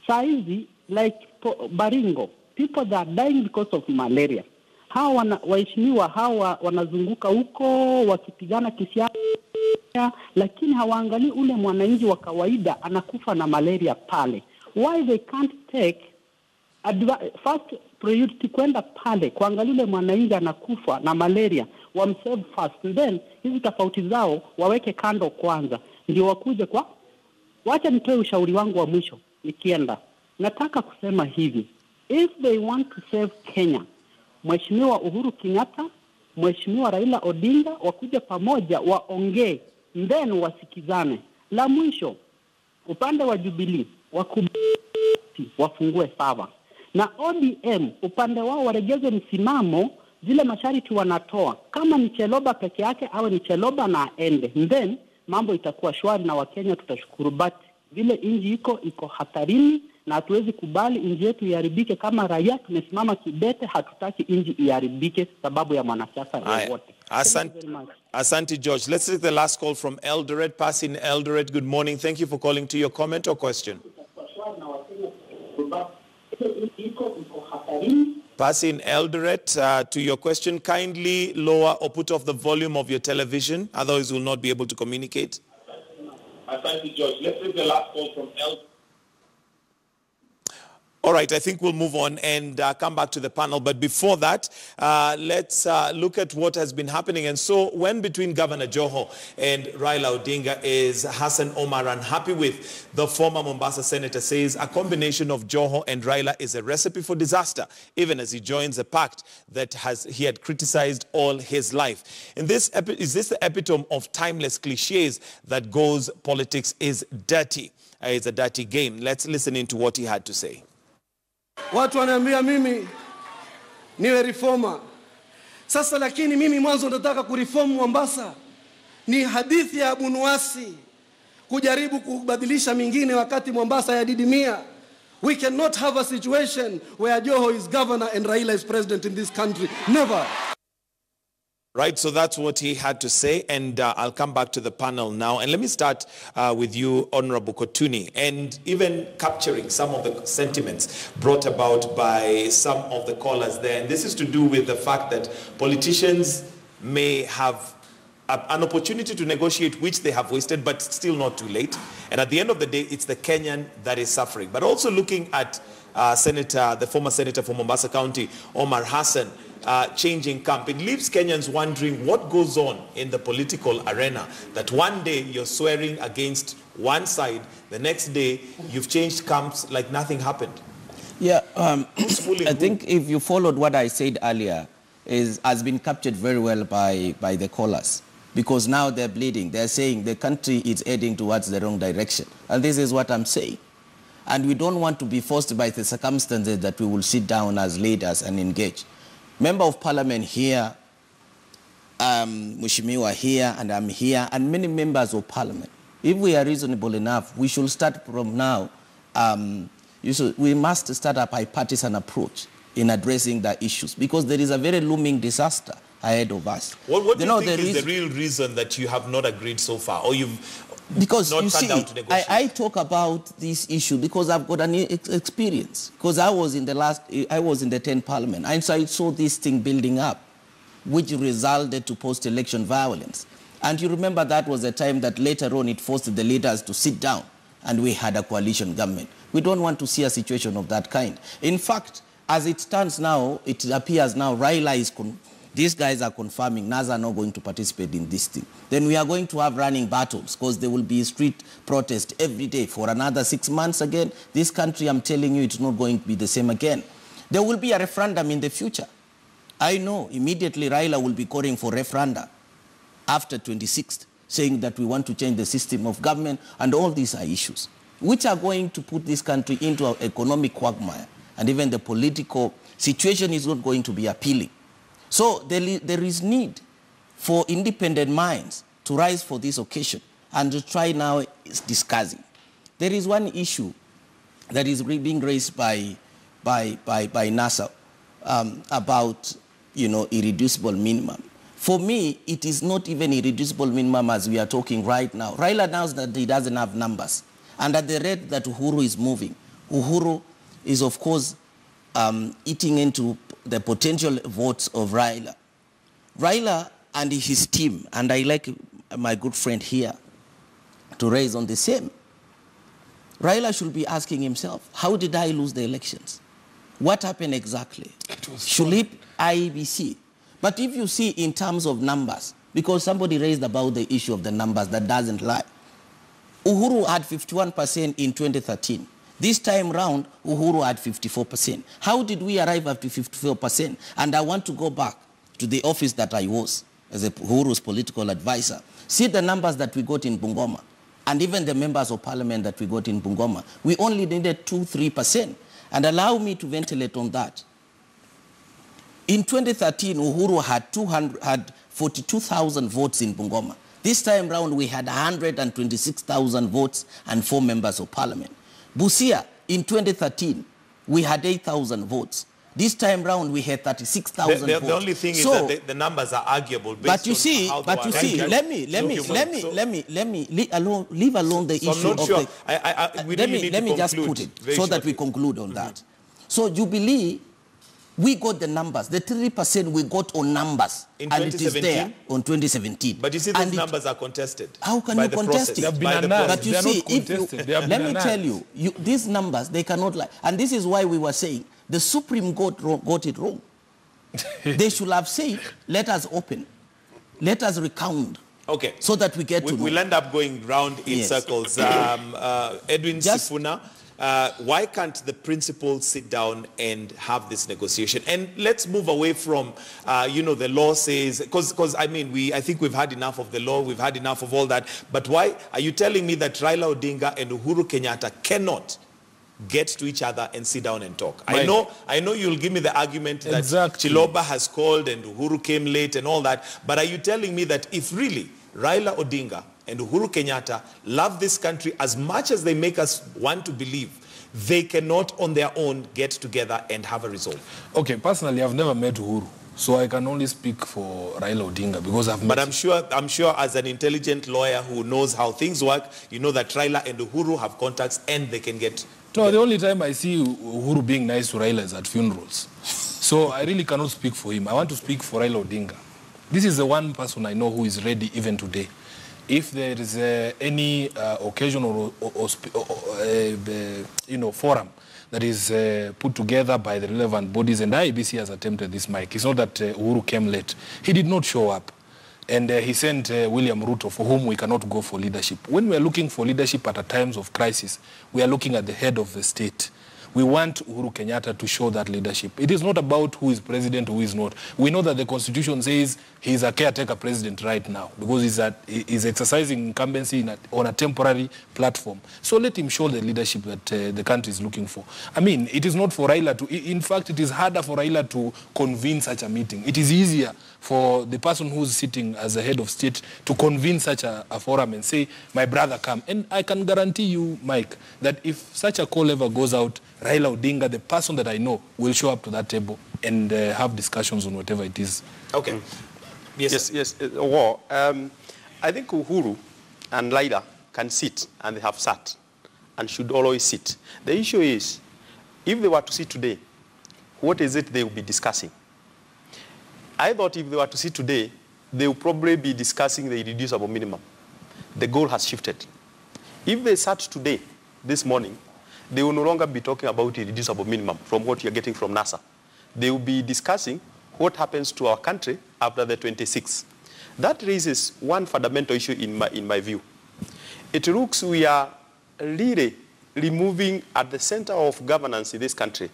Sahizi like Baringo, people that are dying because of malaria. Hao waheshimiwa hao wanazunguka huko wakipigana kisiasa lakini hawaangalii ule mwananchi wa kawaida anakufa na malaria pale. Why they can't take first priority kwenda pale kuangalia ule mwananchi anakufa na malaria wamsave first then hizi tofauti zao waweke kando kwanza ndio wakuje kwa wacha nitoe ushauri wangu wa mwisho nikienda. Nataka kusema hivi, if they want to save Kenya, Mheshimiwa Uhuru Kenyatta, Mheshimiwa Raila Odinga wakuje pamoja waongee then wasikizane. La mwisho upande wa Jubilee wafungue sawa. Na ODM upande wao waregeze msimamo zile masharti wanatoa. Kama ni Cheloba peke yake au ni Cheloba na ende. Then mambo itakuwa shwari na Wakenya tutashukuru. But vile inji iko hatarini na hatuwezi kubali inji yetu iharibike kama raia tumesimama kidete hatutaki inji iharibike sababu ya mwanasiasa wote. Asante George. Let's take the last call from Eldoret. Pass in Eldoret. Good morning. Thank you for calling. To your comment or question. Pass in Eldoret. To your question, kindly lower or put off the volume of your television, otherwise we'll not be able to communicate. Thank you, George. Let's take the last call from Eldoret. All right, I think we'll move on and come back to the panel. But before that, let's look at what has been happening. And so when between Governor Joho and Raila Odinga is Hassan Omar unhappy with the former Mombasa senator says a combination of Joho and Raila is a recipe for disaster, even as he joins a pact that he had criticized all his life. And is this the epitome of timeless cliches that goes politics is dirty? It's a dirty game. Let's listen into what he had to say. Watu wananiambia mimi niwe reformer. Sasa lakini mimi mwanzo nataka kureform Mombasa. Ni hadithi ya Abu Nuwasi kujaribu kubadilisha mingine wakati Mombasa yadidimia. We cannot have a situation where Joho is governor and Raila is president in this country. Never. Right, so that's what he had to say, and I'll come back to the panel now. And let me start with you, Honorable Kotuni, and even capturing some of the sentiments brought about by some of the callers there. And this is to do with the fact that politicians may have an opportunity to negotiate, which they have wasted, but still not too late. And at the end of the day, it's the Kenyan that is suffering. But also looking at the former senator from Mombasa County, Omar Hassan, changing camp. It leaves Kenyans wondering what goes on in the political arena, that one day you're swearing against one side, the next day you've changed camps like nothing happened. Yeah, I think if you followed what I said earlier, has been captured very well by the callers. Because now they're bleeding. They're saying the country is heading towards the wrong direction. And this is what I'm saying. And we don't want to be forced by the circumstances that we will sit down as leaders and engage. Member of Parliament here, Mheshimiwa here, and I'm here, and many members of Parliament. If we are reasonable enough, we should start from now. We must start a bipartisan approach in addressing the issues because there is a very looming disaster ahead of us. What do you think is the real reason that you have not agreed so far, or you've because not you sat see, down to negotiate? I talk about this issue because I've got an experience. Because I was in the 10th Parliament, and so I saw this thing building up, which resulted to post-election violence. And you remember that was a time that later on it forced the leaders to sit down and we had a coalition government. We don't want to see a situation of that kind. In fact, as it stands now, it appears now Raila is, these guys are confirming NASA are not going to participate in this thing. Then we are going to have running battles because there will be street protest every day for another 6 months again. This country, I'm telling you, it's not going to be the same again. There will be a referendum in the future. I know immediately Raila will be calling for referenda after 26th, saying that we want to change the system of government, and all these are issues which are going to put this country into an economic quagmire, and even the political situation is not going to be appealing. So there is need for independent minds to rise for this occasion and to try now discussing. There is one issue that is being raised by NASA about, irreducible minimum. For me, it is not even irreducible minimum as we are talking right now. Raila announced that he doesn't have numbers. And at the rate that Uhuru is moving, Uhuru is, of course, eating into the potential votes of Raila. Raila and his team, and I like my good friend here to raise on the same. Raila should be asking himself, how did I lose the elections? What happened exactly? Should it IEBC? But if you see in terms of numbers, because somebody raised about the issue of the numbers that doesn't lie. Uhuru had 51% in 2013. This time round, Uhuru had 54%. How did we arrive up to 54%? And I want to go back to the office that I was as Uhuru's political advisor. See the numbers that we got in Bungoma, and even the members of parliament that we got in Bungoma. We only needed 2-3%. And allow me to ventilate on that. In 2013, Uhuru had 42,000 votes in Bungoma. This time round, we had 126,000 votes and 4 members of parliament. Busia, in 2013, we had 8,000 votes. This time round, we had 36,000 votes. The only thing is that the numbers are arguable. Based Let me leave alone the issue of the. Let me just put it so that we conclude on that. So Jubilee, we got the numbers. The 3% we got on numbers, in and it is there on 2017. But you see, those numbers are contested. How can you contest it? But you see, let me tell you, these numbers, they cannot lie. And this is why we were saying the Supreme Court got it wrong. They should have said, let us open, let us recount. Okay. So that we get to know. We'll end up going round in circles. Edwin Sifuna, why can't the principals sit down and have this negotiation? And let's move away from, the law says, because I think we've had enough of the law, we've had enough of all that. But why are you telling me that Raila Odinga and Uhuru Kenyatta cannot get to each other and sit down and talk? Right. I know you'll give me the argument that Chiloba has called and Uhuru came late and all that. But are you telling me that if really Raila Odinga and Uhuru Kenyatta love this country as much as they make us want to believe, they cannot on their own get together and have a resolve? Okay, personally, I've never met Uhuru, so I can only speak for Raila Odinga because I've met. But I'm sure as an intelligent lawyer who knows how things work, you know that Raila and Uhuru have contacts and they can get. No, the only time I see Uhuru being nice to Raila is at funerals. So I really cannot speak for him. I want to speak for Raila Odinga. This is the one person I know who is ready even today. If there is any occasion or forum that is put together by the relevant bodies, and IEBC has attempted this, Mike. It's not that Uhuru came late. He did not show up. And he sent William Ruto, for whom we cannot go for leadership. When we are looking for leadership at times of crisis, we are looking at the head of the state. We want Uhuru Kenyatta to show that leadership. It is not about who is president, who is not. We know that the Constitution says he is a caretaker president right now because he's exercising incumbency on a temporary platform. So let him show the leadership that the country is looking for. I mean, it is not for Raila to... In fact, it is harder for Raila to convene such a meeting. It is easier for the person who's sitting as the head of state to convene such a forum and say, my brother, come. And I can guarantee you, Mike, that if such a call ever goes out, Raila Odinga, the person that I know, will show up to that table and have discussions on whatever it is. Okay. Yes. I think Uhuru and Raila can sit, and they have sat, and should always sit. The issue is, if they were to sit today, what is it they will be discussing? I thought if they were to sit today, they will probably be discussing the irreducible minimum. The goal has shifted. If they start today, this morning, they will no longer be talking about irreducible minimum from what you're getting from NASA. They will be discussing what happens to our country after the 26th. That raises one fundamental issue in my view. It looks we are really removing at the center of governance in this country,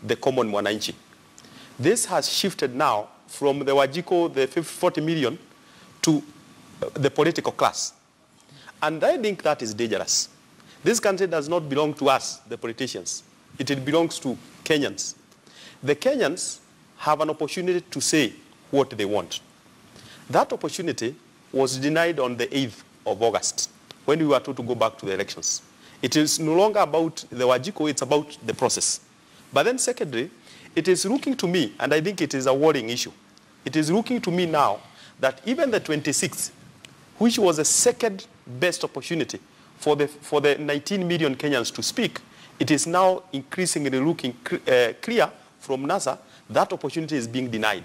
the common mwananchi. This has shifted now from the Wajiko, the 40 million, to the political class. And I think that is dangerous. This country does not belong to us, the politicians. It belongs to Kenyans. The Kenyans have an opportunity to say what they want. That opportunity was denied on the 8th of August, when we were told to go back to the elections. It is no longer about the Wajiko, it's about the process. But then secondly, it is looking to me, and I think it is a worrying issue, it is looking to me now that even the 26th, which was the second best opportunity for the 19 million Kenyans to speak, it is now increasingly looking clear from NASA that opportunity is being denied.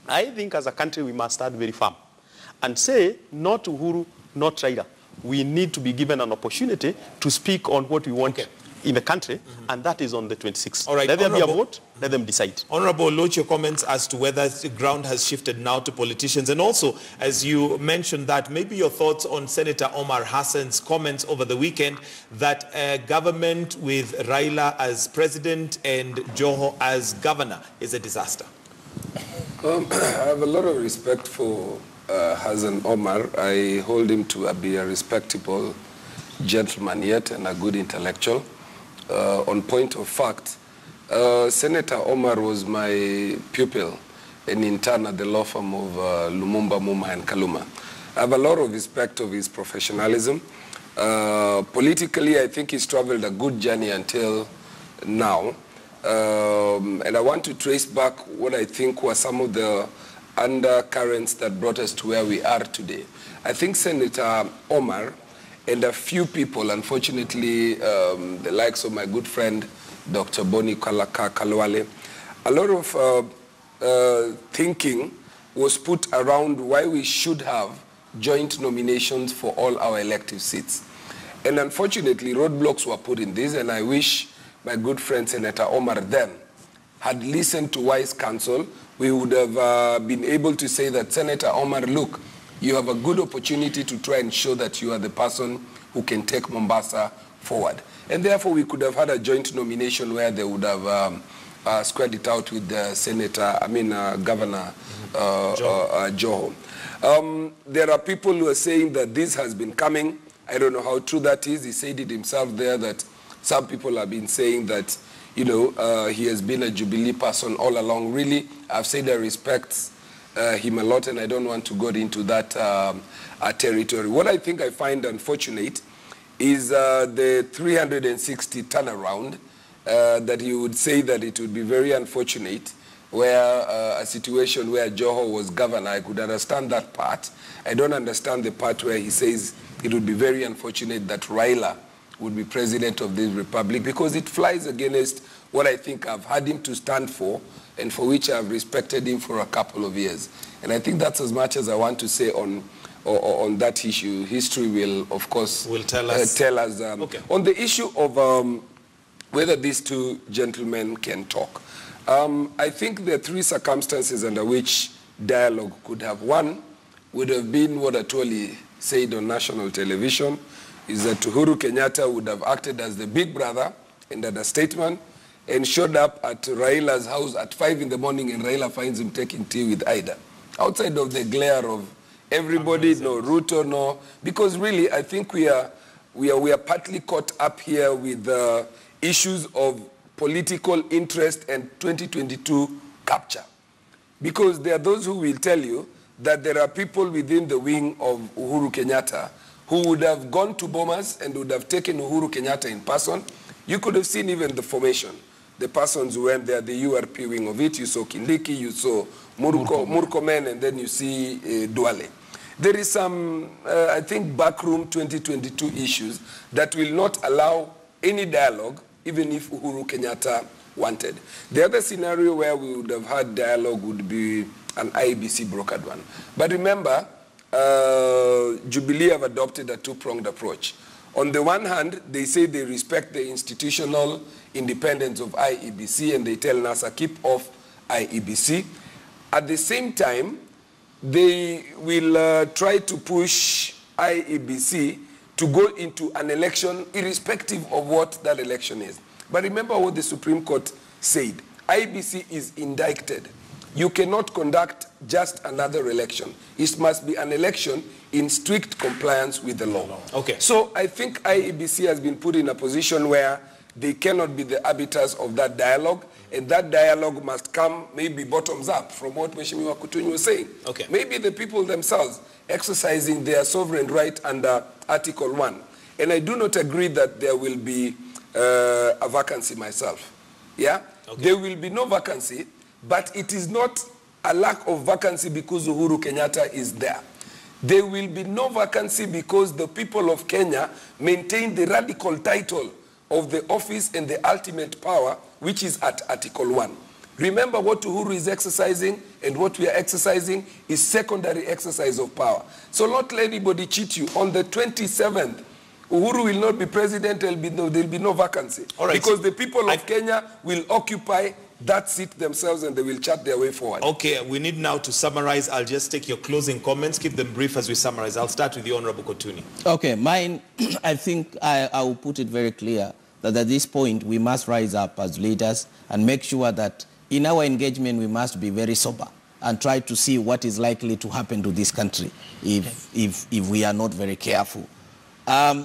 I think as a country we must start very firm and say, not Uhuru, not Raila. We need to be given an opportunity to speak on what we want in the country, and that is on the 26th. All right, let there be a vote, let them decide. Honorable, note your comments as to whether the ground has shifted now to politicians. And also, as you mentioned that, maybe your thoughts on Senator Omar Hassan's comments over the weekend that a government with Raila as president and Joho as governor is a disaster. I have a lot of respect for Hassan Omar. I hold him to be a respectable gentleman yet and a good intellectual. On point of fact, Senator Omar was my pupil and intern at the law firm of Lumumba, Muma and Kaluma. I have a lot of respect of his professionalism. Politically, I think he's traveled a good journey until now. And I want to trace back what I think were some of the undercurrents that brought us to where we are today. I think Senator Omar and a few people, unfortunately, the likes of my good friend, Dr. Boni Kalwale, a lot of thinking was put around why we should have joint nominations for all our elective seats. And unfortunately, roadblocks were put in this, and I wish my good friend Senator Omar then had listened to wise counsel. We would have been able to say that, Senator Omar, look, you have a good opportunity to try and show that you are the person who can take Mombasa forward. And therefore, we could have had a joint nomination where they would have squared it out with the Governor Joho. There are people who are saying that this has been coming. I don't know how true that is. He said it himself there that some people have been saying that, you know, he has been a Jubilee person all along. Really, I've said I respect him a lot, and I don't want to go into that territory. What I think I find unfortunate is the 360 turnaround that he would say that it would be very unfortunate where a situation where Joho was governor. I could understand that part. I don't understand the part where he says it would be very unfortunate that Raila would be president of this republic, because it flies against what I think I've had him to stand for and for which I've respected him for a couple of years. And I think that's as much as I want to say on that issue. History will, of course, tell us. Okay. On the issue of whether these two gentlemen can talk, I think there are three circumstances under which dialogue could have. One would have been what Atwoli said on national television, is that Uhuru Kenyatta would have acted as the big brother and had a statement and showed up at Raila's house at 5 in the morning, and Raila finds him taking tea with Ida. Outside of the glare of everybody, no Ruto, no, because really I think we are partly caught up here with issues of political interest and 2022 capture. Because there are those who will tell you that there are people within the wing of Uhuru Kenyatta who would have gone to Bomas and would have taken Uhuru Kenyatta in person. You could have seen even the formation. The persons who went there, the URP wing of it, you saw Kindiki, you saw Murkomen, and then you see Duale. There is some, I think, backroom 2022 issues that will not allow any dialogue, even if Uhuru Kenyatta wanted. The other scenario where we would have had dialogue would be an IEBC brokered one. But remember, Jubilee have adopted a two-pronged approach. On the one hand, they say they respect the institutional independence of IEBC and they tell NASA keep off IEBC. At the same time, they will try to push IEBC to go into an election irrespective of what that election is. But remember what the Supreme Court said. IEBC is indicted. You cannot conduct just another election. It must be an election in strict compliance with the law. Okay. So I think IEBC has been put in a position where they cannot be the arbiters of that dialogue, and that dialogue must come maybe bottoms up from what Mheshimiwa Kutunyi was saying. Okay. Maybe the people themselves exercising their sovereign right under Article 1. And I do not agree that there will be a vacancy myself. Yeah? Okay. There will be no vacancy, but it is not a lack of vacancy because Uhuru Kenyatta is there. There will be no vacancy because the people of Kenya maintain the radical title of the office and the ultimate power, which is at Article 1. Remember what Uhuru is exercising and what we are exercising is secondary exercise of power. So not let anybody cheat you. On the 27th, Uhuru will not be president, there will be no vacancy. All right. Because the people of Kenya will occupy that seat themselves and they will chart their way forward. Okay, we need now to summarize. I'll just take your closing comments. Keep them brief as we summarize. I'll start with the Honorable Kutunyi. Okay, mine, I think I will put it very clear that at this point we must rise up as leaders and make sure that in our engagement we must be very sober and try to see what is likely to happen to this country if we are not very careful.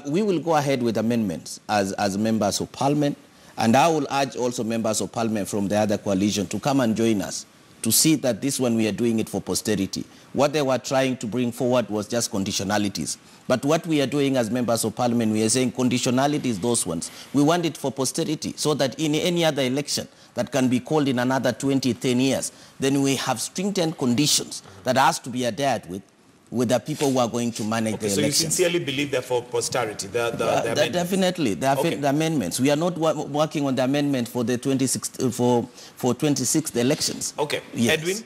We will go ahead with amendments as members of parliament, and I will urge also members of parliament from the other coalition to come and join us to see that this one we are doing it for posterity. What they were trying to bring forward was just conditionalities. But what we are doing as members of parliament, we are saying conditionalities, those ones. We want it for posterity so that in any other election that can be called in another 20, 10 years, then we have stringent conditions that has to be adhered with the people who are going to manage the so election. You sincerely believe they're for posterity, the amendments? Definitely, the amendments. We are not working on the amendment for the 26th elections. Okay, yes. Edwin,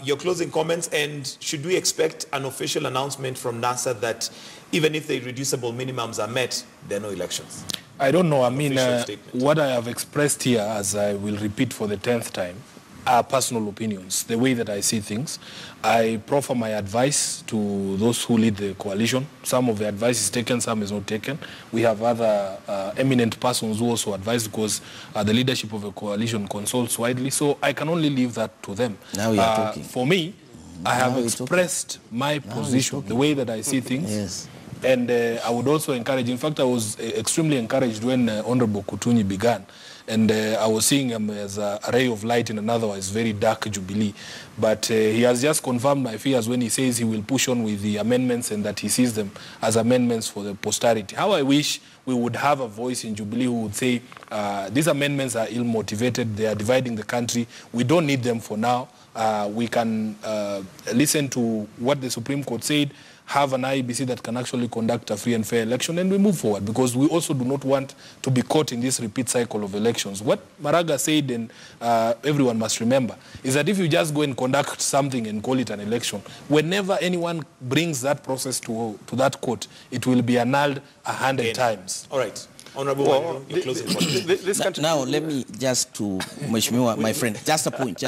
your closing comments, and should we expect an official announcement from NASA that even if the irreducible minimums are met, there are no elections? I don't know. I mean, what I have expressed here, as I will repeat for the 10th time, are personal opinions, the way that I see things. I proffer my advice to those who lead the coalition. Some of the advice is taken, some is not taken. We have other eminent persons who also advise because the leadership of a coalition consults widely. So I can only leave that to them. Now we are talking. For me, I have expressed my position, the way that I see things. Yes. And I would also encourage, in fact, I was extremely encouraged when Honorable Kutunyi began. And I was seeing him as a ray of light in an otherwise very dark Jubilee. But he has just confirmed my fears when he says he will push on with the amendments and that he sees them as amendments for the posterity. How I wish we would have a voice in Jubilee who would say, these amendments are ill-motivated, they are dividing the country, we don't need them for now. We can listen to what the Supreme Court said, have an IEBC that can actually conduct a free and fair election, and we move forward, because we also do not want to be caught in this repeat cycle of elections. What Maraga said, and everyone must remember, is that if you just go and conduct something and call it an election, whenever anyone brings that process to that court, it will be annulled 100 times. All right. Honorable, your closing point. Now, let me just to Mheshimiwa, my friend, just a point.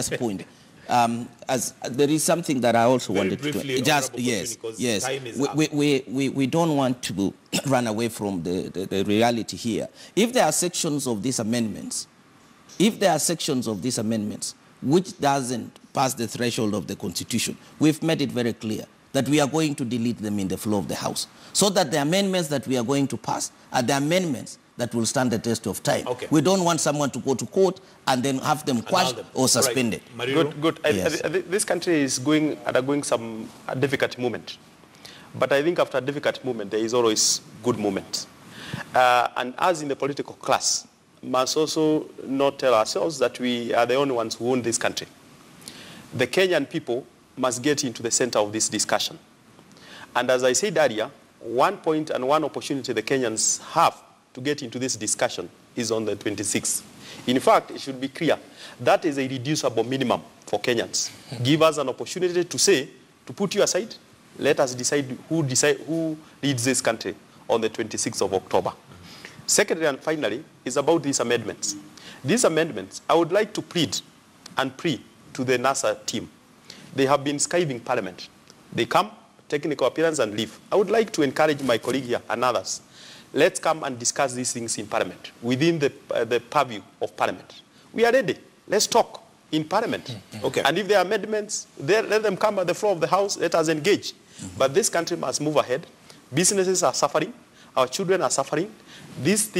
As there is something that I also wanted briefly, to just we don't want to run away from the reality here. If there are sections of these amendments, which doesn't pass the threshold of the Constitution, we've made it very clear that we are going to delete them in the floor of the House, so that the amendments that we are going to pass are the amendments that will stand the test of time. Okay. We don't want someone to go to court and then have them quashed or suspended. Right. Good. Yes. This country is undergoing a difficult moment. But I think after a difficult moment, there is always good moment. And as in the political class, must also not tell ourselves that we are the only ones who own this country. The Kenyan people must get into the center of this discussion. And as I said earlier, one point and one opportunity the Kenyans have to get into this discussion is on the 26th. In fact, it should be clear that is a reducible minimum. for Kenyans. Give us an opportunity to say, to put you aside, let us decide who leads this country on the 26th of October. Secondly and finally is about these amendments. These amendments, I would like to plead and pray to the NASA team. They have been skiving Parliament. They come, technical appearance and leave. I would like to encourage my colleague here and others. Let's come and discuss these things in Parliament, within the purview of Parliament. We are ready. Let's talk in Parliament. Okay. And if there are amendments, let them come at the floor of the House, let us engage. But this country must move ahead. Businesses are suffering. Our children are suffering. This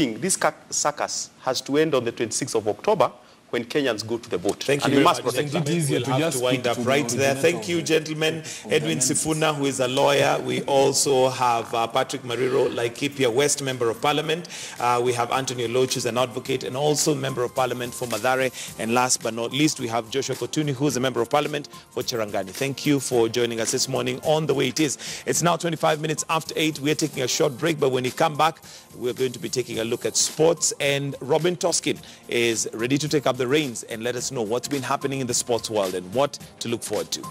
circus has to end on the 26th of October when Kenyans go to the vote. Thank you and very we must much. protect them. We'll have to wind up right there. Thank you, gentlemen. Edwin Sifuna, who is a lawyer. We also have Patrick Mariro, Laikipia West Member of Parliament. We have Anthony Oloch, who's an advocate and also Member of Parliament for Mathare. And last but not least, we have Joshua Kotuni, who is a Member of Parliament for Cherangani. Thank you for joining us this morning on The Way It Is. It's now 25 minutes after 8. We're taking a short break, but when you come back, we're going to be taking a look at sports. And Robin Toskin is ready to take up the reins and let us know what's been happening in the sports world and what to look forward to.